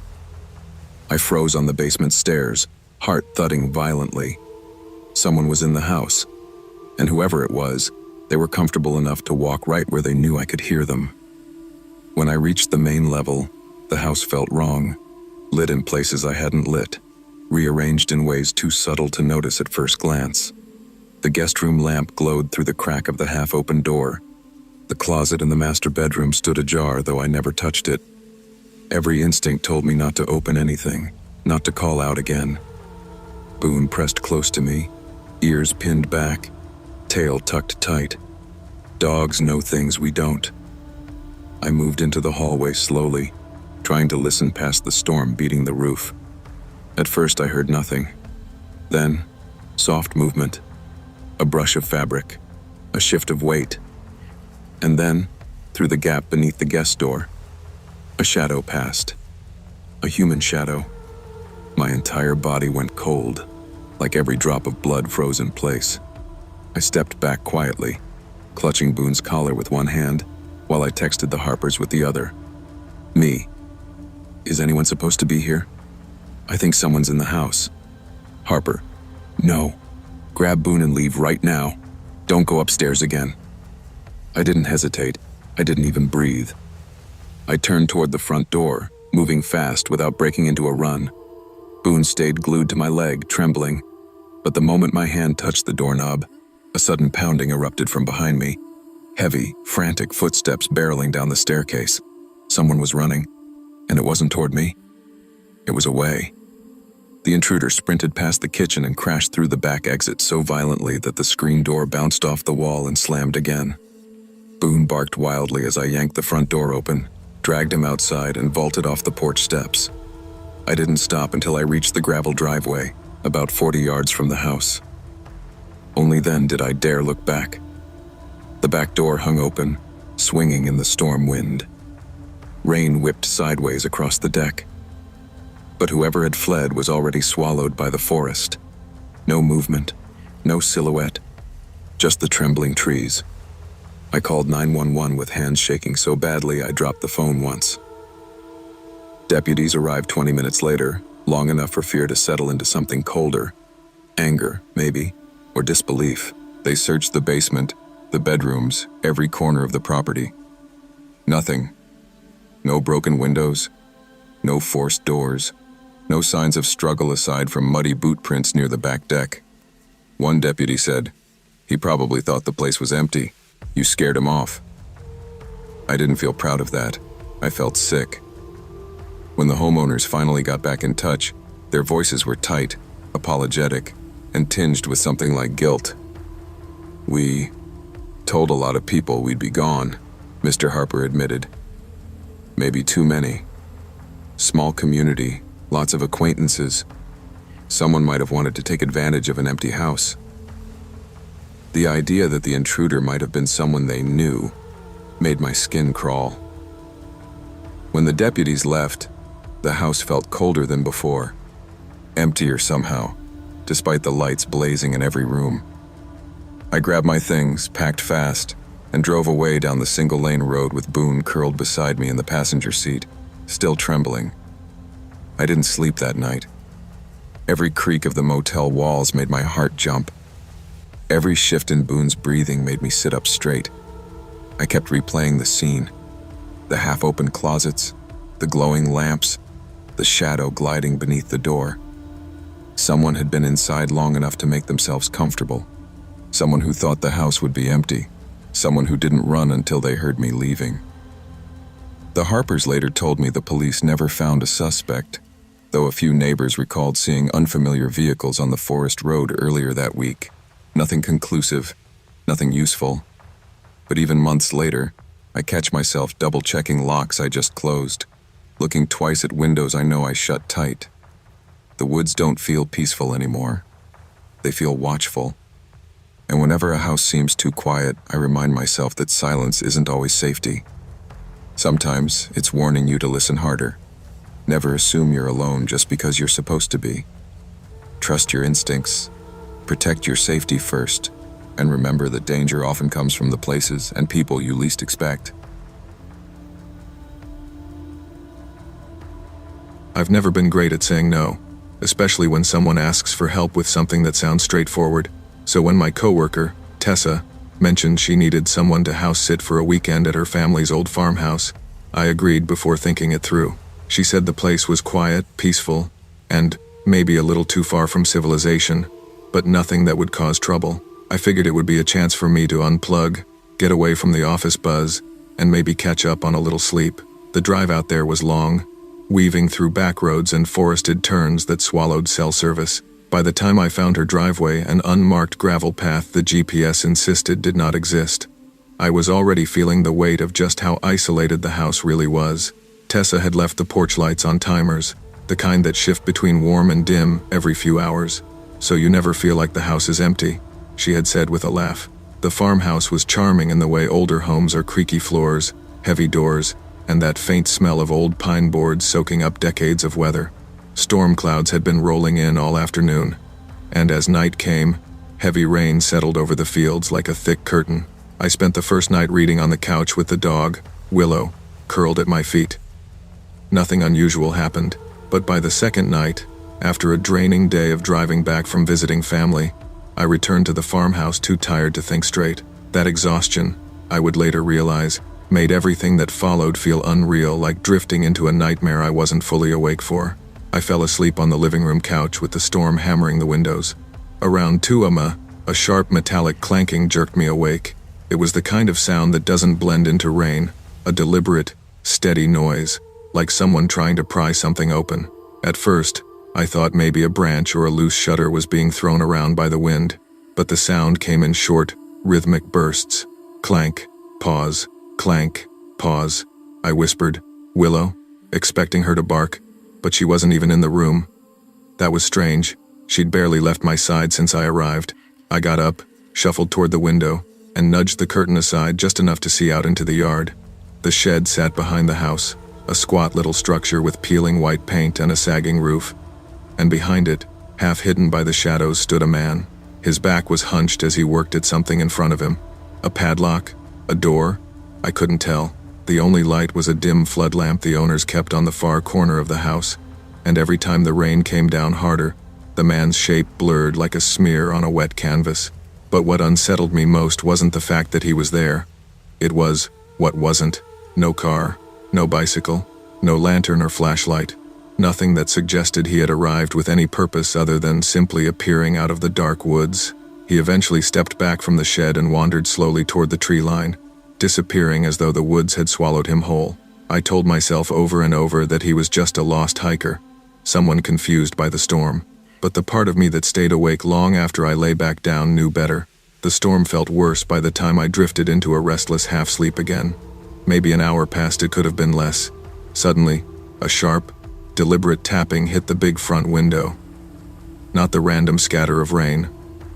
I froze on the basement stairs, heart thudding violently. Someone was in the house, and whoever it was, they were comfortable enough to walk right where they knew I could hear them. When I reached the main level, the house felt wrong, lit in places I hadn't lit, rearranged in ways too subtle to notice at first glance. The guest room lamp glowed through the crack of the half-open door. The closet in the master bedroom stood ajar, though I never touched it. Every instinct told me not to open anything, not to call out again. Boone pressed close to me, ears pinned back, tail tucked tight. Dogs know things we don't. I moved into the hallway slowly, trying to listen past the storm beating the roof. At first I heard nothing. Then, soft movement, a brush of fabric, a shift of weight. And then, through the gap beneath the guest door, a shadow passed. A human shadow. My entire body went cold, like every drop of blood froze in place. I stepped back quietly, clutching Boone's collar with one hand, while I texted the Harpers with the other. "Me. Is anyone supposed to be here? I think someone's in the house." Harper. "No. Grab Boone and leave right now. Don't go upstairs again." I didn't hesitate. I didn't even breathe. I turned toward the front door, moving fast without breaking into a run. Boone stayed glued to my leg, trembling. But the moment my hand touched the doorknob, a sudden pounding erupted from behind me. Heavy, frantic footsteps barreling down the staircase. Someone was running, and it wasn't toward me. It was away. The intruder sprinted past the kitchen and crashed through the back exit so violently that the screen door bounced off the wall and slammed again. Boone barked wildly as I yanked the front door open, dragged him outside, and vaulted off the porch steps. I didn't stop until I reached the gravel driveway, about 40 yards from the house. Only then did I dare look back. The back door hung open, swinging in the storm wind. Rain whipped sideways across the deck. But whoever had fled was already swallowed by the forest. No movement, no silhouette, just the trembling trees. I called 911 with hands shaking so badly I dropped the phone once. Deputies arrived 20 minutes later, long enough for fear to settle into something colder. Anger, maybe, or disbelief. They searched the basement, the bedrooms, every corner of the property. Nothing. No broken windows, no forced doors, no signs of struggle aside from muddy boot prints near the back deck. One deputy said, "He probably thought the place was empty. You scared him off." I didn't feel proud of that. I felt sick. When the homeowners finally got back in touch, their voices were tight, apologetic, and tinged with something like guilt. "We told a lot of people we'd be gone," Mr. Harper admitted. "Maybe too many. Small community, lots of acquaintances. Someone might have wanted to take advantage of an empty house." The idea that the intruder might have been someone they knew made my skin crawl. When the deputies left, the house felt colder than before, emptier somehow, despite the lights blazing in every room. I grabbed my things, packed fast, and drove away down the single-lane road with Boone curled beside me in the passenger seat, still trembling. I didn't sleep that night. Every creak of the motel walls made my heart jump. Every shift in Boone's breathing made me sit up straight. I kept replaying the scene. The half-open closets, the glowing lamps, the shadow gliding beneath the door. Someone had been inside long enough to make themselves comfortable. Someone who thought the house would be empty. Someone who didn't run until they heard me leaving. The Harpers later told me the police never found a suspect, though a few neighbors recalled seeing unfamiliar vehicles on the forest road earlier that week. Nothing conclusive, nothing useful. But even months later, I catch myself double-checking locks I just closed, looking twice at windows I know I shut tight. The woods don't feel peaceful anymore. They feel watchful. And whenever a house seems too quiet, I remind myself that silence isn't always safety. Sometimes it's warning you to listen harder. Never assume you're alone just because you're supposed to be. Trust your instincts. Protect your safety first. And remember that danger often comes from the places and people you least expect. I've never been great at saying no, especially when someone asks for help with something that sounds straightforward. So when my coworker, Tessa, mentioned she needed someone to house sit for a weekend at her family's old farmhouse, I agreed before thinking it through. She said the place was quiet, peaceful, and maybe a little too far from civilization, but nothing that would cause trouble. I figured it would be a chance for me to unplug, get away from the office buzz, and maybe catch up on a little sleep. The drive out there was long, weaving through back roads and forested turns that swallowed cell service. By the time I found her driveway, an unmarked gravel path the GPS insisted did not exist. I was already feeling the weight of just how isolated the house really was. Tessa had left the porch lights on timers, the kind that shift between warm and dim every few hours, so you never feel like the house is empty, she had said with a laugh. The farmhouse was charming in the way older homes are: creaky floors, heavy doors, and that faint smell of old pine boards soaking up decades of weather. Storm clouds had been rolling in all afternoon, and as night came, heavy rain settled over the fields like a thick curtain. I spent the first night reading on the couch with the dog, Willow, curled at my feet. Nothing unusual happened, but by the second night, after a draining day of driving back from visiting family, I returned to the farmhouse too tired to think straight. That exhaustion, I would later realize, made everything that followed feel unreal, like drifting into a nightmare I wasn't fully awake for. I fell asleep on the living room couch with the storm hammering the windows. Around 2 a.m, a sharp metallic clanking jerked me awake. It was the kind of sound that doesn't blend into rain, a deliberate, steady noise, like someone trying to pry something open. At first, I thought maybe a branch or a loose shutter was being thrown around by the wind, but the sound came in short, rhythmic bursts. Clank, pause, clank, pause. I whispered, "Willow," expecting her to bark, but she wasn't even in the room. That was strange. She'd barely left my side since I arrived. I got up, shuffled toward the window, and nudged the curtain aside just enough to see out into the yard. The shed sat behind the house, a squat little structure with peeling white paint and a sagging roof. And behind it, half hidden by the shadows, stood a man. His back was hunched as he worked at something in front of him. A padlock? A door? I couldn't tell. The only light was a dim flood lamp the owners kept on the far corner of the house, and every time the rain came down harder, the man's shape blurred like a smear on a wet canvas. But what unsettled me most wasn't the fact that he was there. It was what wasn't. No car, no bicycle, no lantern or flashlight. Nothing that suggested he had arrived with any purpose other than simply appearing out of the dark woods. He eventually stepped back from the shed and wandered slowly toward the tree line, disappearing as though the woods had swallowed him whole. I told myself over and over that he was just a lost hiker, someone confused by the storm. But the part of me that stayed awake long after I lay back down knew better. The storm felt worse by the time I drifted into a restless half-sleep again. Maybe an hour passed, it could have been less. Suddenly, a sharp, deliberate tapping hit the big front window. Not the random scatter of rain,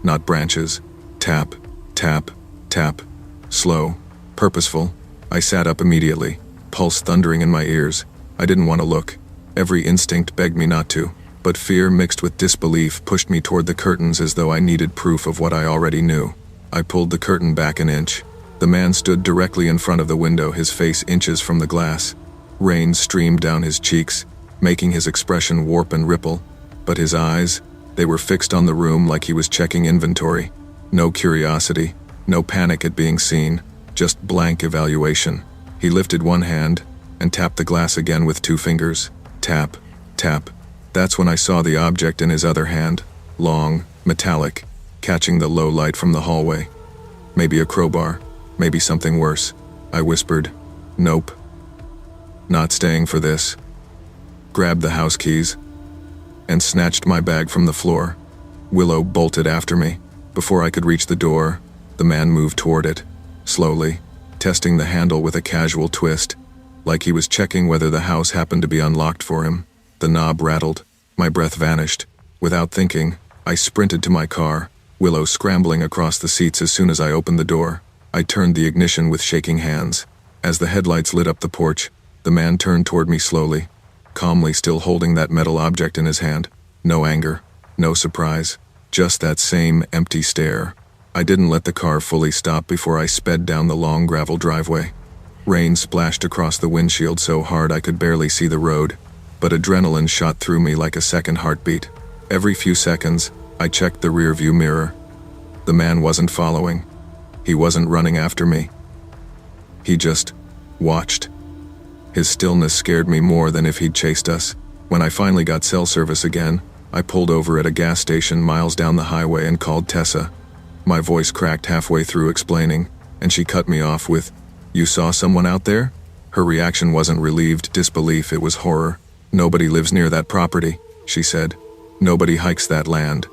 not branches. Tap, tap, tap. Slow, purposeful. I sat up immediately, pulse thundering in my ears. I didn't want to look. Every instinct begged me not to. But fear mixed with disbelief pushed me toward the curtains as though I needed proof of what I already knew. I pulled the curtain back an inch. The man stood directly in front of the window, his face inches from the glass. Rain streamed down his cheeks, making his expression warp and ripple. But his eyes, they were fixed on the room like he was checking inventory. No curiosity, no panic at being seen, just blank evaluation. He lifted one hand and tapped the glass again with 2 fingers. Tap, tap. That's when I saw the object in his other hand, long, metallic, catching the low light from the hallway. Maybe a crowbar, maybe something worse. I whispered, "Nope. Not staying for this." Grabbed the house keys and snatched my bag from the floor. Willow bolted after me. Before I could reach the door, the man moved toward it, slowly, testing the handle with a casual twist, like he was checking whether the house happened to be unlocked for him. The knob rattled. My breath vanished. Without thinking, I sprinted to my car, Willow scrambling across the seats as soon as I opened the door. I turned the ignition with shaking hands. As the headlights lit up the porch, the man turned toward me slowly, calmly, still holding that metal object in his hand. No anger, no surprise, just that same empty stare. I didn't let the car fully stop before I sped down the long gravel driveway. Rain splashed across the windshield so hard I could barely see the road, but adrenaline shot through me like a second heartbeat. Every few seconds, I checked the rearview mirror. The man wasn't following. He wasn't running after me. He just watched. His stillness scared me more than if he'd chased us. When I finally got cell service again, I pulled over at a gas station miles down the highway and called Tessa. My voice cracked halfway through explaining, and she cut me off with, "You saw someone out there?" Her reaction wasn't relieved disbelief, it was horror. "Nobody lives near that property," she said. "Nobody hikes that land.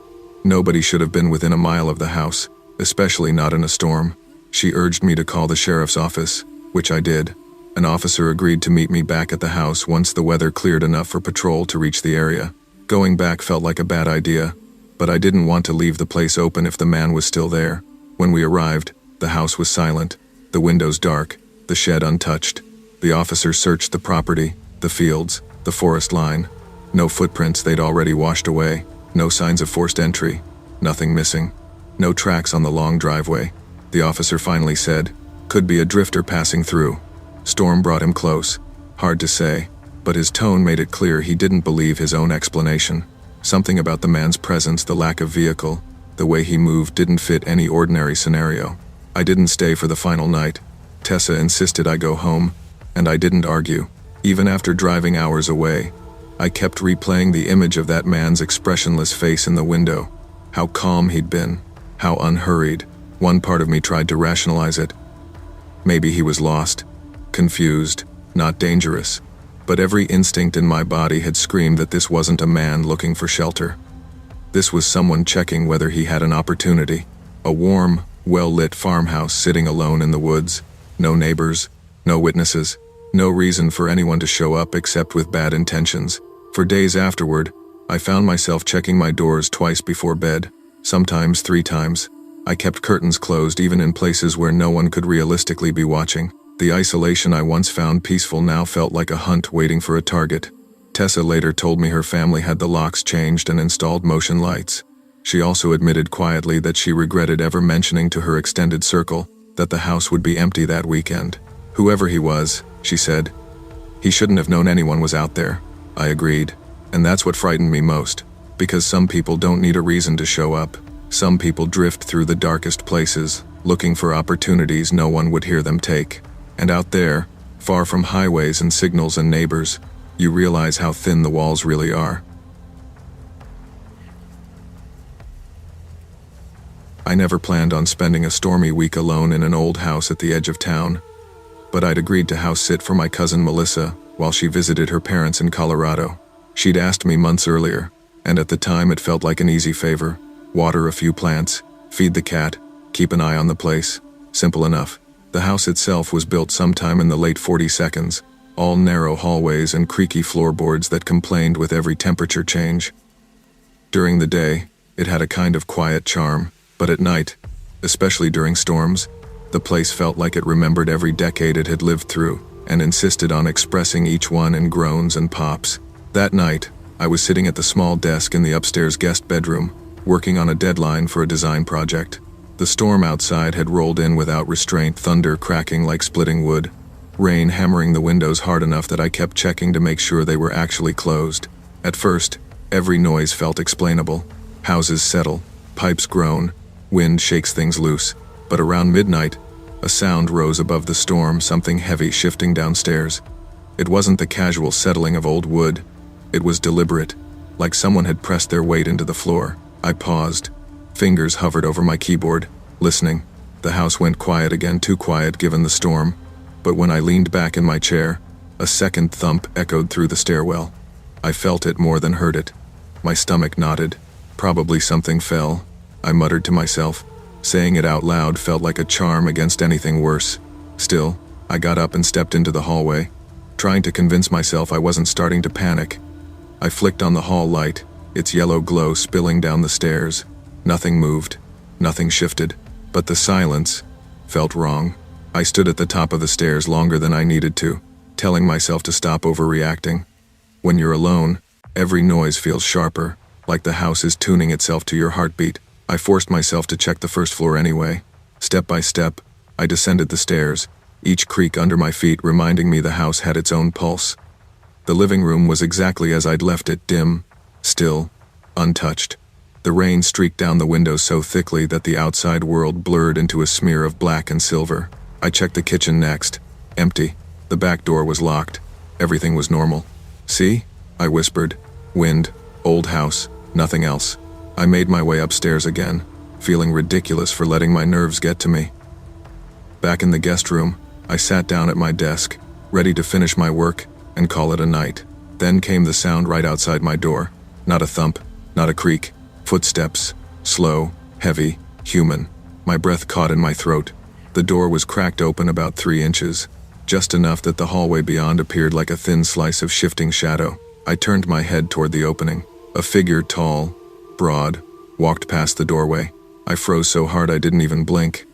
Nobody should have been within a mile of the house, especially not in a storm." She urged me to call the sheriff's office, which I did. An officer agreed to meet me back at the house once the weather cleared enough for patrol to reach the area. Going back felt like a bad idea, but I didn't want to leave the place open if the man was still there. When we arrived, the house was silent, the windows dark, the shed untouched. The officer searched the property, the fields, the forest line. No footprints they'd already washed away, no signs of forced entry, nothing missing, no tracks on the long driveway. The officer finally said, "Could be a drifter passing through." Storm brought him close. Hard to say, but his tone made it clear he didn't believe his own explanation. Something about the man's presence, the lack of vehicle, the way he moved didn't fit any ordinary scenario. I didn't stay for the final night. Tessa insisted I go home, and I didn't argue. Even after driving hours away, I kept replaying the image of that man's expressionless face in the window. How calm he'd been, how unhurried. One part of me tried to rationalize it. Maybe he was lost, confused, not dangerous. But every instinct in my body had screamed that this wasn't a man looking for shelter. This was someone checking whether he had an opportunity. A warm, well-lit farmhouse sitting alone in the woods. No neighbors, no witnesses, no reason for anyone to show up except with bad intentions. For days afterward, I found myself checking my doors twice before bed, sometimes 3 times. I kept curtains closed even in places where no one could realistically be watching. The isolation I once found peaceful now felt like a hunt waiting for a target. Tessa later told me her family had the locks changed and installed motion lights. She also admitted quietly that she regretted ever mentioning to her extended circle that the house would be empty that weekend. Whoever he was, she said, he shouldn't have known anyone was out there. I agreed. And that's what frightened me most. Because some people don't need a reason to show up. Some people drift through the darkest places, looking for opportunities no one would hear them take. And out there, far from highways and signals and neighbors, you realize how thin the walls really are. I never planned on spending a stormy week alone in an old house at the edge of town, but I'd agreed to house sit for my cousin Melissa while she visited her parents in Colorado. She'd asked me months earlier, and at the time it felt like an easy favor. Water a few plants, feed the cat, keep an eye on the place. Simple enough. The house itself was built sometime in the late 42nds, all narrow hallways and creaky floorboards that complained with every temperature change. During the day, it had a kind of quiet charm, but at night, especially during storms, the place felt like it remembered every decade it had lived through and insisted on expressing each one in groans and pops. That night, I was sitting at the small desk in the upstairs guest bedroom, working on a deadline for a design project. The storm outside had rolled in without restraint, thunder cracking like splitting wood, rain hammering the windows hard enough that I kept checking to make sure they were actually closed. At first, every noise felt explainable. Houses settle, pipes groan, wind shakes things loose. But around midnight, a sound rose above the storm, something heavy shifting downstairs. It wasn't the casual settling of old wood. It was deliberate, like someone had pressed their weight into the floor. I paused. Fingers hovered over my keyboard, listening. The house went quiet again, too quiet given the storm. But when I leaned back in my chair, a second thump echoed through the stairwell. I felt it more than heard it. My stomach knotted. Probably something fell, I muttered to myself. Saying it out loud felt like a charm against anything worse. Still, I got up and stepped into the hallway, trying to convince myself I wasn't starting to panic. I flicked on the hall light, its yellow glow spilling down the stairs. Nothing moved, nothing shifted, but the silence felt wrong. I stood at the top of the stairs longer than I needed to, telling myself to stop overreacting. When you're alone, every noise feels sharper, like the house is tuning itself to your heartbeat. I forced myself to check the first floor anyway. Step by step, I descended the stairs, each creak under my feet reminding me the house had its own pulse. The living room was exactly as I'd left it, dim, still, untouched. The rain streaked down the windows so thickly that the outside world blurred into a smear of black and silver. I checked the kitchen next. Empty. The back door was locked. Everything was normal. See? I whispered. Wind, old house, nothing else. I made my way upstairs again, feeling ridiculous for letting my nerves get to me. Back in the guest room, I sat down at my desk, ready to finish my work and call it a night. Then came the sound right outside my door. Not a thump, not a creak. Footsteps, slow, heavy, human. My breath caught in my throat. The door was cracked open about 3 inches, just enough that the hallway beyond appeared like a thin slice of shifting shadow. I turned my head toward the opening. A figure, tall, broad, walked past the doorway. I froze so hard I didn't even blink.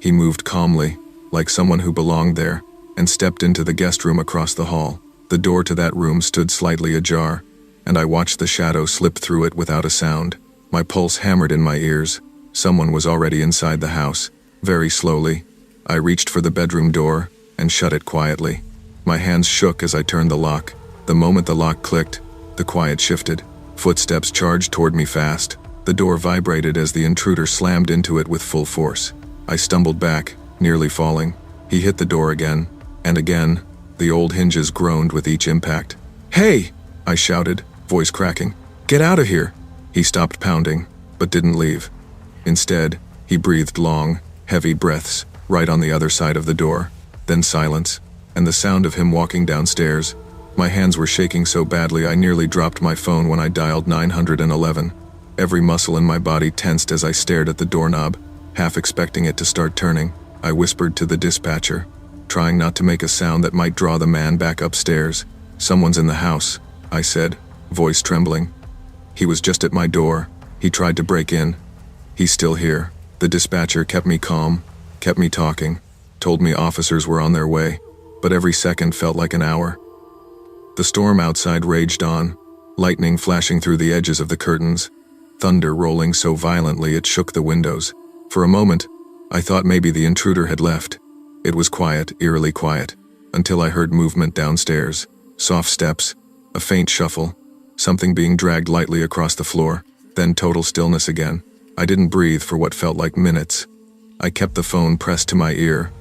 He moved calmly, like someone who belonged there, and stepped into the guest room across the hall. The door to that room stood slightly ajar, and I watched the shadow slip through it without a sound. My pulse hammered in my ears. Someone was already inside the house. Very slowly, I reached for the bedroom door and shut it quietly. My hands shook as I turned the lock. The moment the lock clicked, the quiet shifted. Footsteps charged toward me fast. The door vibrated as the intruder slammed into it with full force. I stumbled back, nearly falling. He hit the door again, and again. The old hinges groaned with each impact. "Hey!" I shouted, voice cracking. "Get out of here!" He stopped pounding, but didn't leave. Instead, he breathed long, heavy breaths, right on the other side of the door. Then silence, and the sound of him walking downstairs. My hands were shaking so badly I nearly dropped my phone when I dialed 911. Every muscle in my body tensed as I stared at the doorknob, half expecting it to start turning. I whispered to the dispatcher, trying not to make a sound that might draw the man back upstairs. "Someone's in the house," I said, voice trembling. "He was just at my door. He tried to break in. He's still here." The dispatcher kept me calm, kept me talking, told me officers were on their way, but every second felt like an hour. The storm outside raged on, lightning flashing through the edges of the curtains, thunder rolling so violently it shook the windows. For a moment, I thought maybe the intruder had left. It was quiet, eerily quiet, until I heard movement downstairs, soft steps, a faint shuffle, something being dragged lightly across the floor, then total stillness again. I didn't breathe for what felt like minutes. I kept the phone pressed to my ear,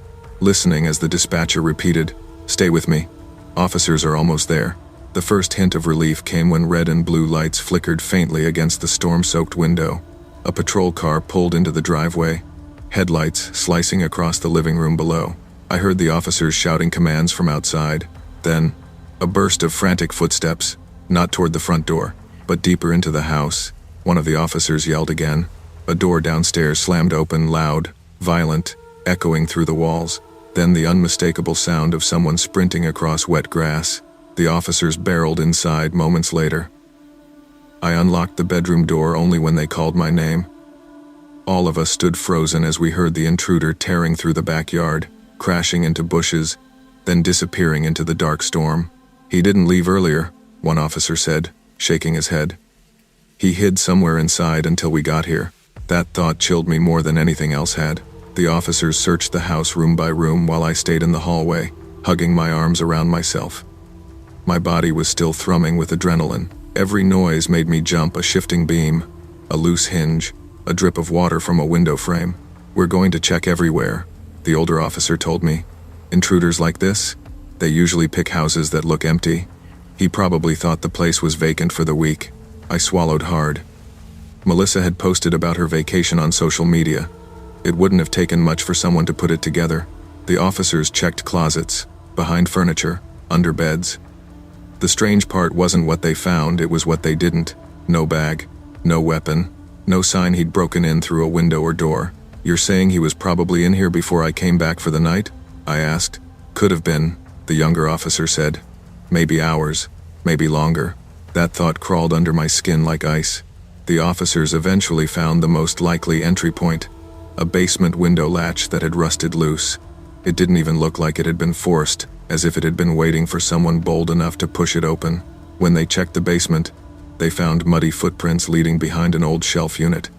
listening as the dispatcher repeated, "Stay with me. Officers are almost there." The first hint of relief came when red and blue lights flickered faintly against the storm-soaked window. A patrol car pulled into the driveway, headlights slicing across the living room below. I heard the officers shouting commands from outside. Then, a burst of frantic footsteps, not toward the front door, but deeper into the house. One of the officers yelled again. A door downstairs slammed open, loud, violent, echoing through the walls. Then the unmistakable sound of someone sprinting across wet grass. The officers barreled inside moments later. I unlocked the bedroom door only when they called my name. All of us stood frozen as we heard the intruder tearing through the backyard, crashing into bushes, then disappearing into the dark storm. "He didn't leave earlier," one officer said, shaking his head. "He hid somewhere inside until we got here." That thought chilled me more than anything else had. The officers searched the house room by room while I stayed in the hallway, hugging my arms around myself. My body was still thrumming with adrenaline. Every noise made me jump, a shifting beam, a loose hinge, a drip of water from a window frame. "We're going to check everywhere," the older officer told me. "Intruders like this, they usually pick houses that look empty." He probably thought the place was vacant for the week. I swallowed hard. Melissa had posted about her vacation on social media. It wouldn't have taken much for someone to put it together. The officers checked closets, behind furniture, under beds. The strange part wasn't what they found, it was what they didn't. No bag, no weapon, no sign he'd broken in through a window or door. "You're saying he was probably in here before I came back for the night?" I asked. "Could have been," the younger officer said. "Maybe hours, maybe longer." That thought crawled under my skin like ice. The officers eventually found the most likely entry point, a basement window latch that had rusted loose. It didn't even look like it had been forced, as if it had been waiting for someone bold enough to push it open. When they checked the basement, they found muddy footprints leading behind an old shelf unit.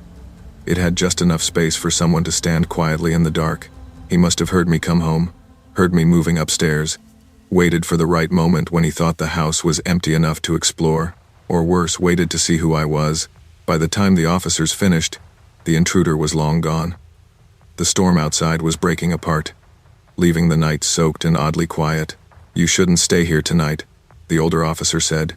It had just enough space for someone to stand quietly in the dark. He must have heard me come home, heard me moving upstairs, waited for the right moment when he thought the house was empty enough to explore, or worse, waited to see who I was. By the time the officers finished, the intruder was long gone. The storm outside was breaking apart, leaving the night soaked and oddly quiet. "You shouldn't stay here tonight," the older officer said.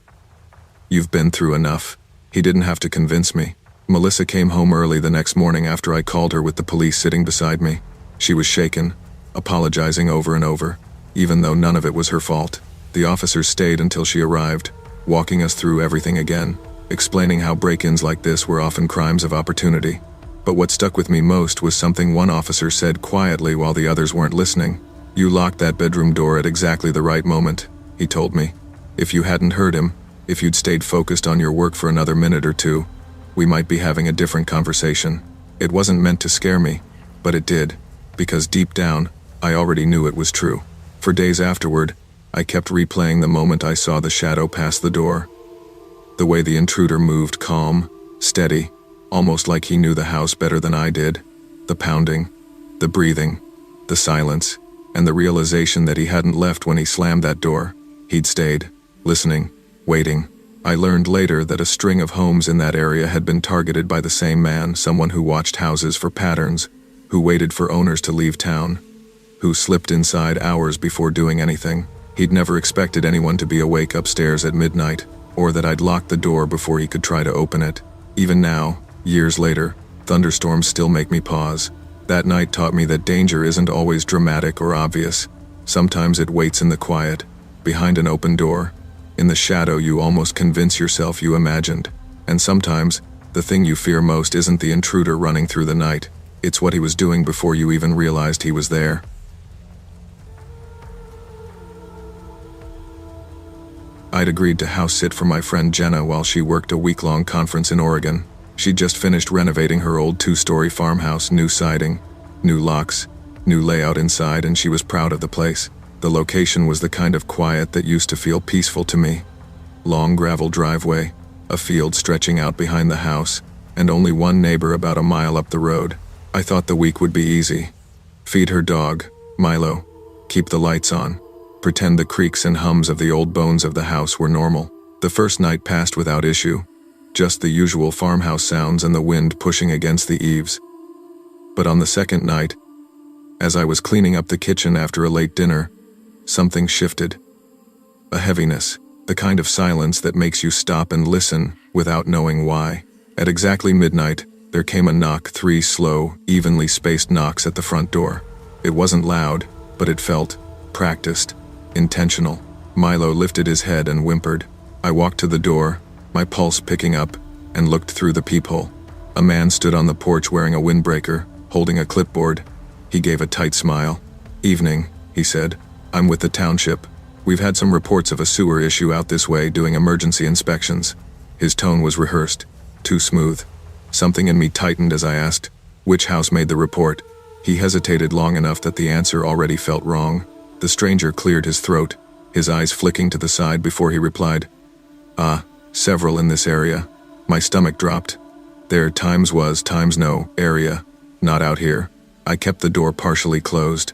"You've been through enough." He didn't have to convince me. Melissa came home early the next morning after I called her with the police sitting beside me. She was shaken, apologizing over and over, even though none of it was her fault. The officers stayed until she arrived, walking us through everything again, explaining how break-ins like this were often crimes of opportunity. But what stuck with me most was something one officer said quietly while the others weren't listening. "You locked that bedroom door at exactly the right moment," he told me. "If you hadn't heard him, if you'd stayed focused on your work for another minute or two, we might be having a different conversation." It wasn't meant to scare me, but it did, because deep down, I already knew it was true. For days afterward, I kept replaying the moment I saw the shadow pass the door. The way the intruder moved, calm, steady, almost like he knew the house better than I did. The pounding, the breathing, the silence, and the realization that he hadn't left when he slammed that door. He'd stayed, listening, waiting. I learned later that a string of homes in that area had been targeted by the same man, someone who watched houses for patterns, who waited for owners to leave town, who slipped inside hours before doing anything. He'd never expected anyone to be awake upstairs at midnight, or that I'd locked the door before he could try to open it. Even now, years later, thunderstorms still make me pause. That night taught me that danger isn't always dramatic or obvious. Sometimes it waits in the quiet, behind an open door, in the shadow you almost convince yourself you imagined. And sometimes, the thing you fear most isn't the intruder running through the night. It's what he was doing before you even realized he was there. I'd agreed to house sit for my friend Jenna while she worked a week-long conference in Oregon. She'd just finished renovating her old 2-story farmhouse, new siding, new locks, New layout inside, and she was proud of the place. The location was the kind of quiet that used to feel peaceful to me. Long gravel driveway, a field stretching out behind the house, and only one neighbor about a mile up the road. I thought the week would be easy. Feed her dog, Milo. Keep the lights on. Pretend the creaks and hums of the old bones of the house were normal. The first night passed without issue. Just the usual farmhouse sounds and the wind pushing against the eaves. But on the second night, as I was cleaning up the kitchen after a late dinner, something shifted. A heaviness, the kind of silence that makes you stop and listen without knowing why. At exactly midnight, there came a knock, 3 slow, evenly spaced knocks at the front door. It wasn't loud, but it felt practiced, intentional. Milo lifted his head and whimpered. I walked to the door, my pulse picking up, and looked through the peephole. A man stood on the porch wearing a windbreaker, holding a clipboard. He gave a tight smile. Evening, he said. I'm with the township. We've had some reports of a sewer issue out this way doing emergency inspections. His tone was rehearsed, too smooth. Something in me tightened as I asked, which house made the report? He hesitated long enough that the answer already felt wrong. The stranger cleared his throat, his eyes flicking to the side before he replied, several in this area. My stomach dropped. There times was, times no, area, not out here. I kept the door partially closed.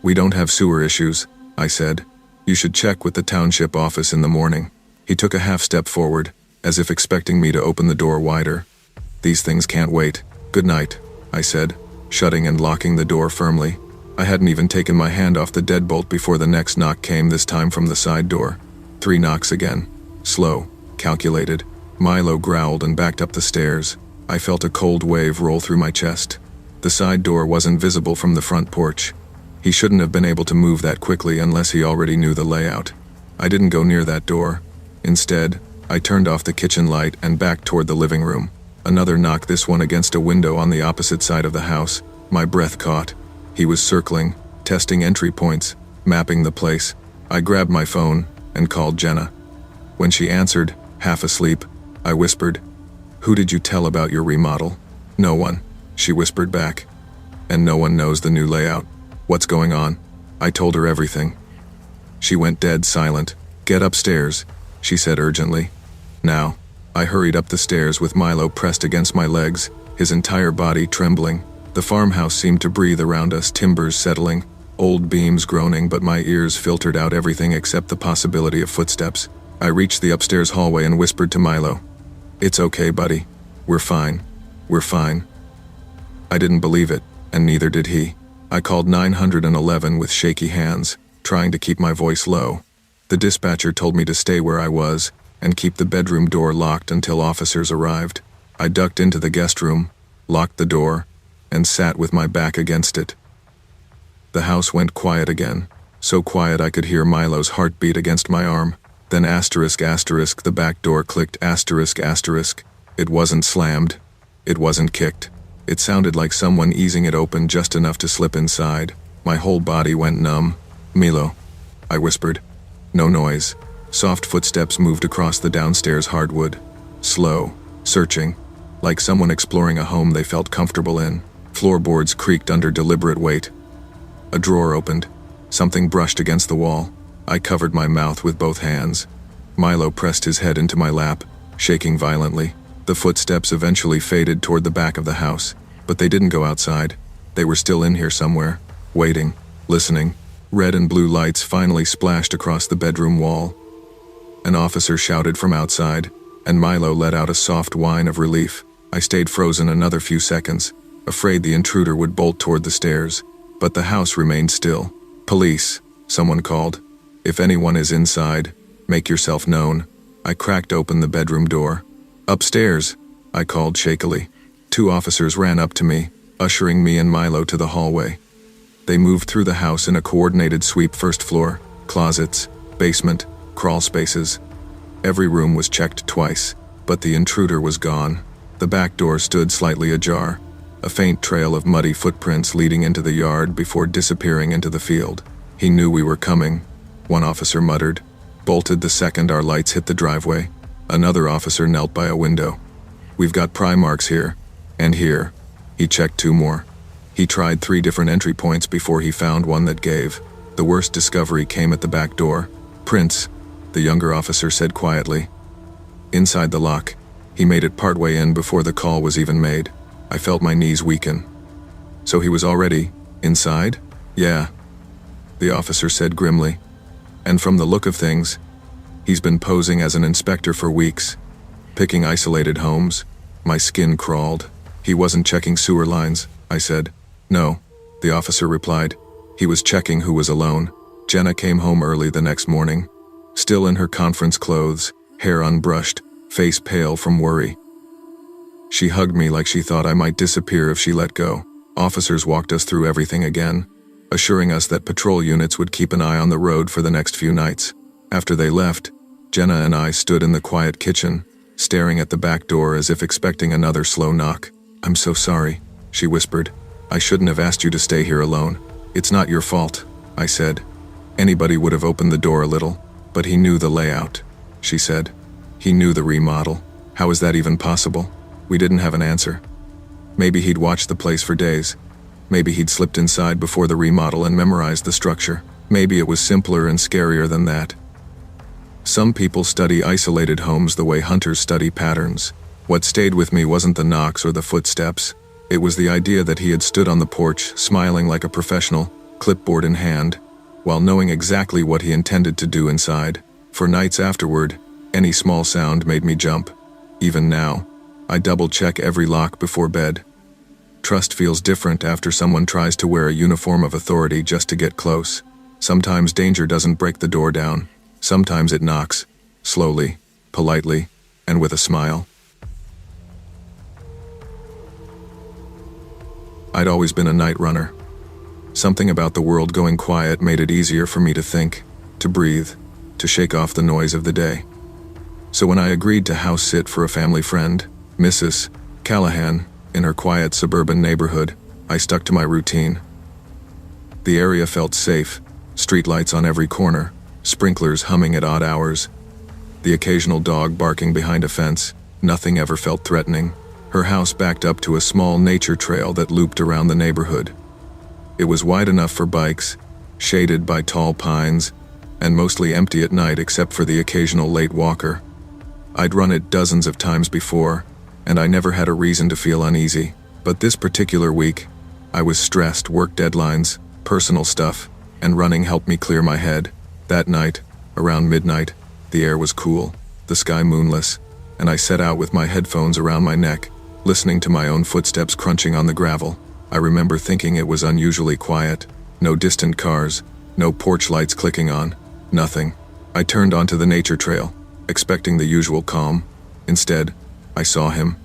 We don't have sewer issues, I said. You should check with the township office in the morning. He took a half step forward, as if expecting me to open the door wider. These things can't wait. Good night, I said, shutting and locking the door firmly. I hadn't even taken my hand off the deadbolt before the next knock came, this time from the side door. 3 knocks again. Slow, calculated. Milo growled and backed up the stairs. I felt a cold wave roll through my chest. The side door wasn't visible from the front porch. He shouldn't have been able to move that quickly unless he already knew the layout. I didn't go near that door. Instead, I turned off the kitchen light and backed toward the living room. Another knock, this one against a window on the opposite side of the house. My breath caught. He was circling, testing entry points, mapping the place. I grabbed my phone and called Jenna. When she answered, half asleep, I whispered, "Who did you tell about your remodel?" "No one," she whispered back. "And no one knows the new layout. What's going on?" I told her everything. She went dead silent. "Get upstairs," she said urgently. Now, I hurried up the stairs with Milo pressed against my legs, his entire body trembling. The farmhouse seemed to breathe around us, timbers settling, old beams groaning, but my ears filtered out everything except the possibility of footsteps. I reached the upstairs hallway and whispered to Milo, "It's okay, buddy. We're fine. We're fine." I didn't believe it, and neither did he. I called 911 with shaky hands, trying to keep my voice low. The dispatcher told me to stay where I was and keep the bedroom door locked until officers arrived. I ducked into the guest room, locked the door, and sat with my back against it. The house went quiet again, so quiet I could hear Milo's heartbeat against my arm. Then asterisk asterisk, the back door clicked, asterisk asterisk. It wasn't slammed. It wasn't kicked. It sounded like someone easing it open just enough to slip inside. My whole body went numb. "Milo," I whispered. No noise. Soft footsteps moved across the downstairs hardwood. Slow, searching, like someone exploring a home they felt comfortable in. Floorboards creaked under deliberate weight. A drawer opened. Something brushed against the wall. I covered my mouth with both hands. Milo pressed his head into my lap, shaking violently. The footsteps eventually faded toward the back of the house, but they didn't go outside. They were still in here somewhere, waiting, listening. Red and blue lights finally splashed across the bedroom wall. An officer shouted from outside, and Milo let out a soft whine of relief. I stayed frozen another few seconds, afraid the intruder would bolt toward the stairs, but the house remained still. "Police," someone called. "If anyone is inside, make yourself known." I cracked open the bedroom door. "Upstairs," I called shakily. 2 officers ran up to me, ushering me and Milo to the hallway. They moved through the house in a coordinated sweep: first floor, closets, basement, crawl spaces. Every room was checked twice, but the intruder was gone. The back door stood slightly ajar, a faint trail of muddy footprints leading into the yard before disappearing into the field. "He knew we were coming," one officer muttered. "Bolted the second our lights hit the driveway." Another officer knelt by a window. "We've got pry marks here, and here." He checked 2 more. He tried 3 different entry points before he found one that gave. The worst discovery came at the back door. "Prince," the younger officer said quietly. "Inside the lock." He made it partway in before the call was even made. I felt my knees weaken. "So he was already inside?" "Yeah," the officer said grimly. "And from the look of things, he's been posing as an inspector for weeks, picking isolated homes." My skin crawled. "He wasn't checking sewer lines," I said. "No," the officer replied. "He was checking who was alone." Jenna came home early the next morning, still in her conference clothes, hair unbrushed, face pale from worry. She hugged me like she thought I might disappear if she let go. Officers walked us through everything again, assuring us that patrol units would keep an eye on the road for the next few nights. After they left, Jenna and I stood in the quiet kitchen, staring at the back door as if expecting another slow knock. "I'm so sorry," she whispered. "I shouldn't have asked you to stay here alone." "It's not your fault," I said. "Anybody would have opened the door a little, but he knew the layout," she said. "He knew the remodel. How is that even possible?" We didn't have an answer. Maybe he'd watched the place for days. Maybe he'd slipped inside before the remodel and memorized the structure. Maybe it was simpler and scarier than that. Some people study isolated homes the way hunters study patterns. What stayed with me wasn't the knocks or the footsteps. It was the idea that he had stood on the porch, smiling like a professional, clipboard in hand, while knowing exactly what he intended to do inside. For nights afterward, any small sound made me jump. Even now, I double-check every lock before bed. Trust feels different after someone tries to wear a uniform of authority just to get close. Sometimes danger doesn't break the door down. Sometimes it knocks, slowly, politely, and with a smile. I'd always been a night runner. Something about the world going quiet made it easier for me to think, to breathe, to shake off the noise of the day. So when I agreed to house sit for a family friend, Mrs. Callahan, in her quiet suburban neighborhood, I stuck to my routine. The area felt safe, streetlights on every corner, sprinklers humming at odd hours, the occasional dog barking behind a fence. Nothing ever felt threatening. Her house backed up to a small nature trail that looped around the neighborhood. It was wide enough for bikes, shaded by tall pines, and mostly empty at night except for the occasional late walker. I'd run it dozens of times before, and I never had a reason to feel uneasy. But this particular week, I was stressed, work deadlines, personal stuff, and running helped me clear my head. That night, around midnight, the air was cool, the sky moonless, and I set out with my headphones around my neck, listening to my own footsteps crunching on the gravel. I remember thinking it was unusually quiet. No distant cars, no porch lights clicking on, nothing. I turned onto the nature trail, expecting the usual calm. Instead, I saw him.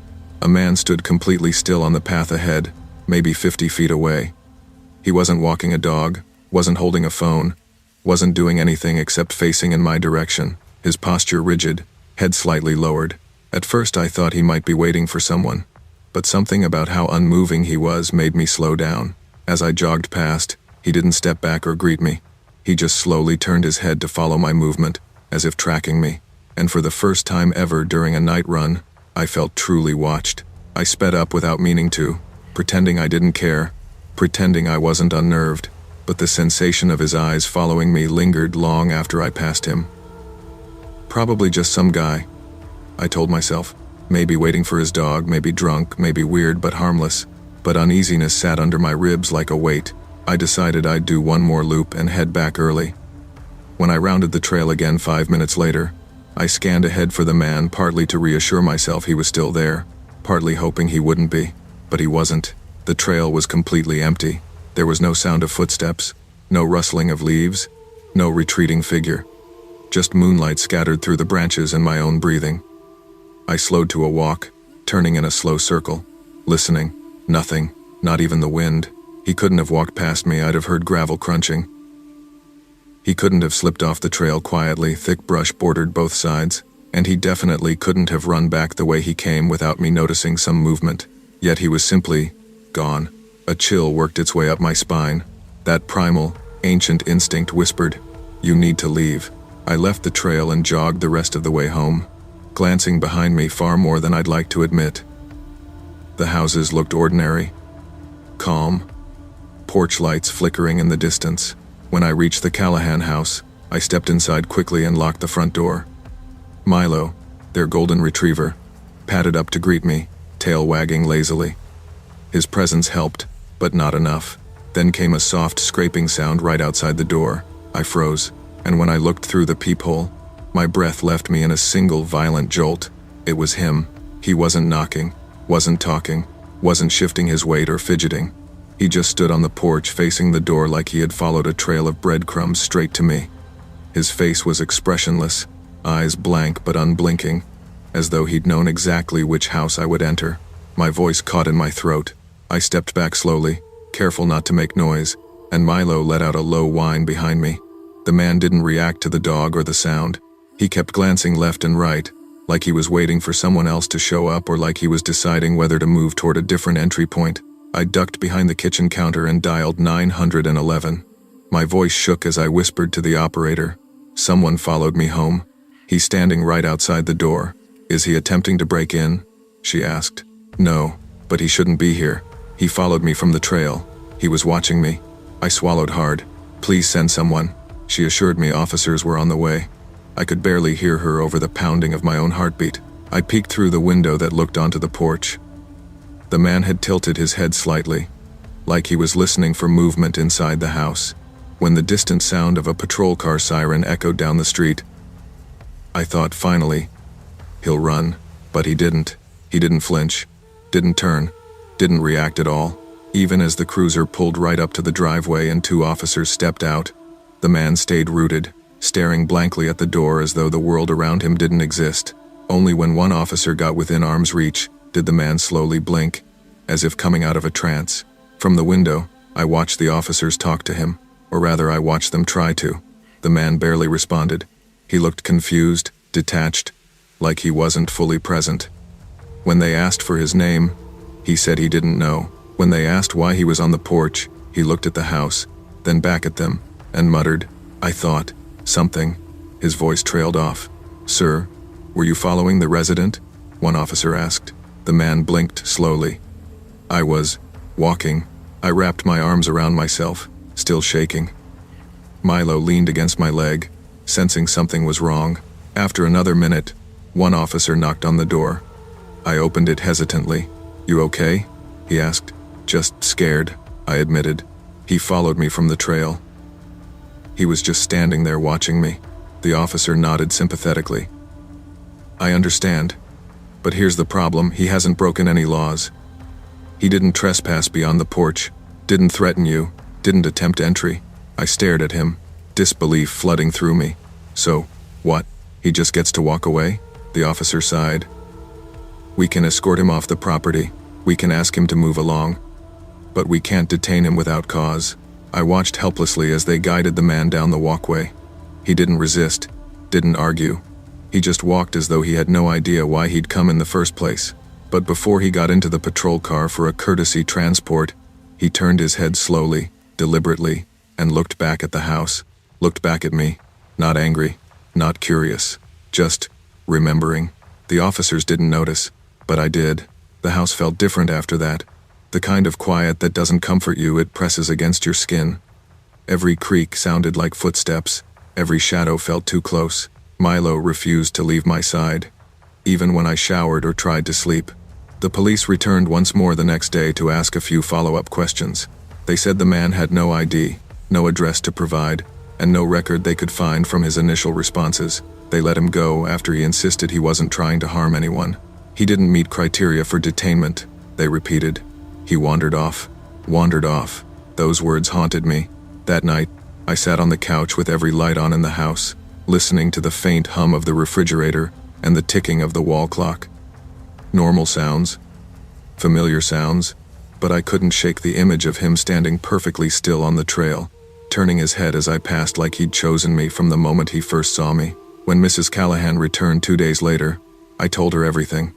A man stood completely still on the path ahead, maybe 50 feet away. He wasn't walking a dog, wasn't holding a phone, wasn't doing anything except facing in my direction, his posture rigid, head slightly lowered. At first I thought he might be waiting for someone, but something about how unmoving he was made me slow down. As I jogged past, he didn't step back or greet me. He just slowly turned his head to follow my movement, as if tracking me. And for the first time ever during a night run, I felt truly watched. I sped up without meaning to, pretending I didn't care, pretending I wasn't unnerved, but the sensation of his eyes following me lingered long after I passed him. Probably just some guy, I told myself, maybe waiting for his dog, maybe drunk, maybe weird but harmless, but uneasiness sat under my ribs like a weight. I decided I'd do one more loop and head back early. When I rounded the trail again 5 minutes later, I scanned ahead for the man, partly to reassure myself he was still there, partly hoping he wouldn't be, but he wasn't. The trail was completely empty. There was no sound of footsteps, no rustling of leaves, no retreating figure. Just moonlight scattered through the branches and my own breathing. I slowed to a walk, turning in a slow circle, listening. Nothing, not even the wind. He couldn't have walked past me, I'd have heard gravel crunching. He couldn't have slipped off the trail quietly, thick brush bordered both sides, and he definitely couldn't have run back the way he came without me noticing some movement. Yet he was simply gone. A chill worked its way up my spine. That primal, ancient instinct whispered, "You need to leave." I left the trail and jogged the rest of the way home, glancing behind me far more than I'd like to admit. The houses looked ordinary, calm, porch lights flickering in the distance. When I reached the Callahan house, I stepped inside quickly and locked the front door. Milo, their golden retriever, padded up to greet me, tail wagging lazily. His presence helped, but not enough. Then came a soft scraping sound right outside the door. I froze, and when I looked through the peephole, my breath left me in a single violent jolt. It was him. He wasn't knocking, wasn't talking, wasn't shifting his weight or fidgeting. He just stood on the porch facing the door like he had followed a trail of breadcrumbs straight to me. His face was expressionless, eyes blank but unblinking, as though he'd known exactly which house I would enter. My voice caught in my throat. I stepped back slowly, careful not to make noise, and Milo let out a low whine behind me. The man didn't react to the dog or the sound. He kept glancing left and right, like he was waiting for someone else to show up or like he was deciding whether to move toward a different entry point. I ducked behind the kitchen counter and dialed 911. My voice shook as I whispered to the operator. Someone followed me home. He's standing right outside the door. Is he attempting to break in? She asked. No, but he shouldn't be here. He followed me from the trail. He was watching me. I swallowed hard. Please send someone. She assured me officers were on the way. I could barely hear her over the pounding of my own heartbeat. I peeked through the window that looked onto the porch. The man had tilted his head slightly, like he was listening for movement inside the house. When the distant sound of a patrol car siren echoed down the street, I thought, finally, he'll run. But he didn't. He didn't flinch, didn't turn, didn't react at all. Even as the cruiser pulled right up to the driveway and 2 officers stepped out, the man stayed rooted, staring blankly at the door as though the world around him didn't exist. Only when one officer got within arm's reach did the man slowly blink, as if coming out of a trance. From the window, I watched the officers talk to him, or rather I watched them try to. The man barely responded. He looked confused, detached, like he wasn't fully present. When they asked for his name, he said he didn't know. When they asked why he was on the porch, he looked at the house, then back at them, and muttered, "I thought, something." His voice trailed off. "Sir, were you following the resident?" one officer asked. The man blinked slowly. "I was walking." I wrapped my arms around myself, still shaking. Milo leaned against my leg, sensing something was wrong. After another minute, one officer knocked on the door. I opened it hesitantly. "You okay?" he asked. "Just scared," I admitted. He followed me from the trail. He was just standing there watching me. The officer nodded sympathetically. "I understand. But here's the problem, he hasn't broken any laws. He didn't trespass beyond the porch, didn't threaten you, didn't attempt entry." I stared at him, disbelief flooding through me. "So, what? He just gets to walk away?" The officer sighed. "We can escort him off the property. We can ask him to move along. But we can't detain him without cause." I watched helplessly as they guided the man down the walkway. He didn't resist, didn't argue. He just walked as though he had no idea why he'd come in the first place. But before he got into the patrol car for a courtesy transport, he turned his head slowly, deliberately, and looked back at the house, looked back at me, not angry, not curious, just remembering. The officers didn't notice, but I did. The house felt different after that. The kind of quiet that doesn't comfort you, it presses against your skin. Every creak sounded like footsteps, every shadow felt too close. Milo refused to leave my side, even when I showered or tried to sleep. The police returned once more the next day to ask a few follow-up questions. They said the man had no ID, no address to provide, and no record they could find from his initial responses. They let him go after he insisted he wasn't trying to harm anyone. He didn't meet criteria for detainment, they repeated. He wandered off. Wandered off. Those words haunted me. That night, I sat on the couch with every light on in the house, listening to the faint hum of the refrigerator and the ticking of the wall clock. Normal sounds, familiar sounds, but I couldn't shake the image of him standing perfectly still on the trail, turning his head as I passed like he'd chosen me from the moment he first saw me. When Mrs. Callahan returned 2 days later, I told her everything.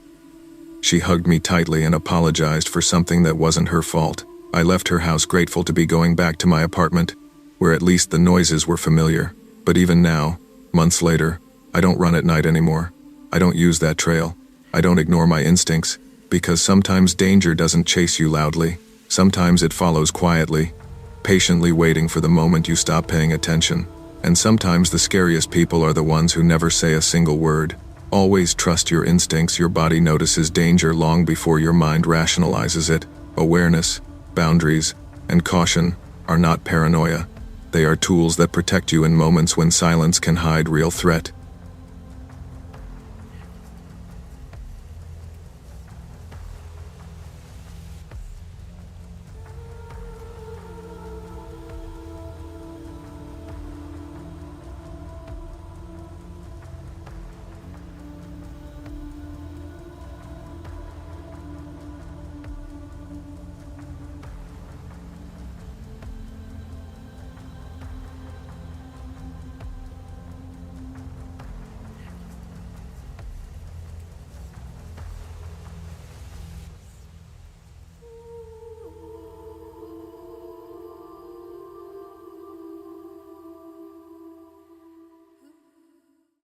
She hugged me tightly and apologized for something that wasn't her fault. I left her house grateful to be going back to my apartment, where at least the noises were familiar. But even now, months later, I don't run at night anymore. I don't use that trail. I don't ignore my instincts, because sometimes danger doesn't chase you loudly. Sometimes it follows quietly, patiently waiting for the moment you stop paying attention. And sometimes the scariest people are the ones who never say a single word. Always trust your instincts. Your body notices danger long before your mind rationalizes it. Awareness, boundaries, and caution are not paranoia. They are tools that protect you in moments when silence can hide real threat.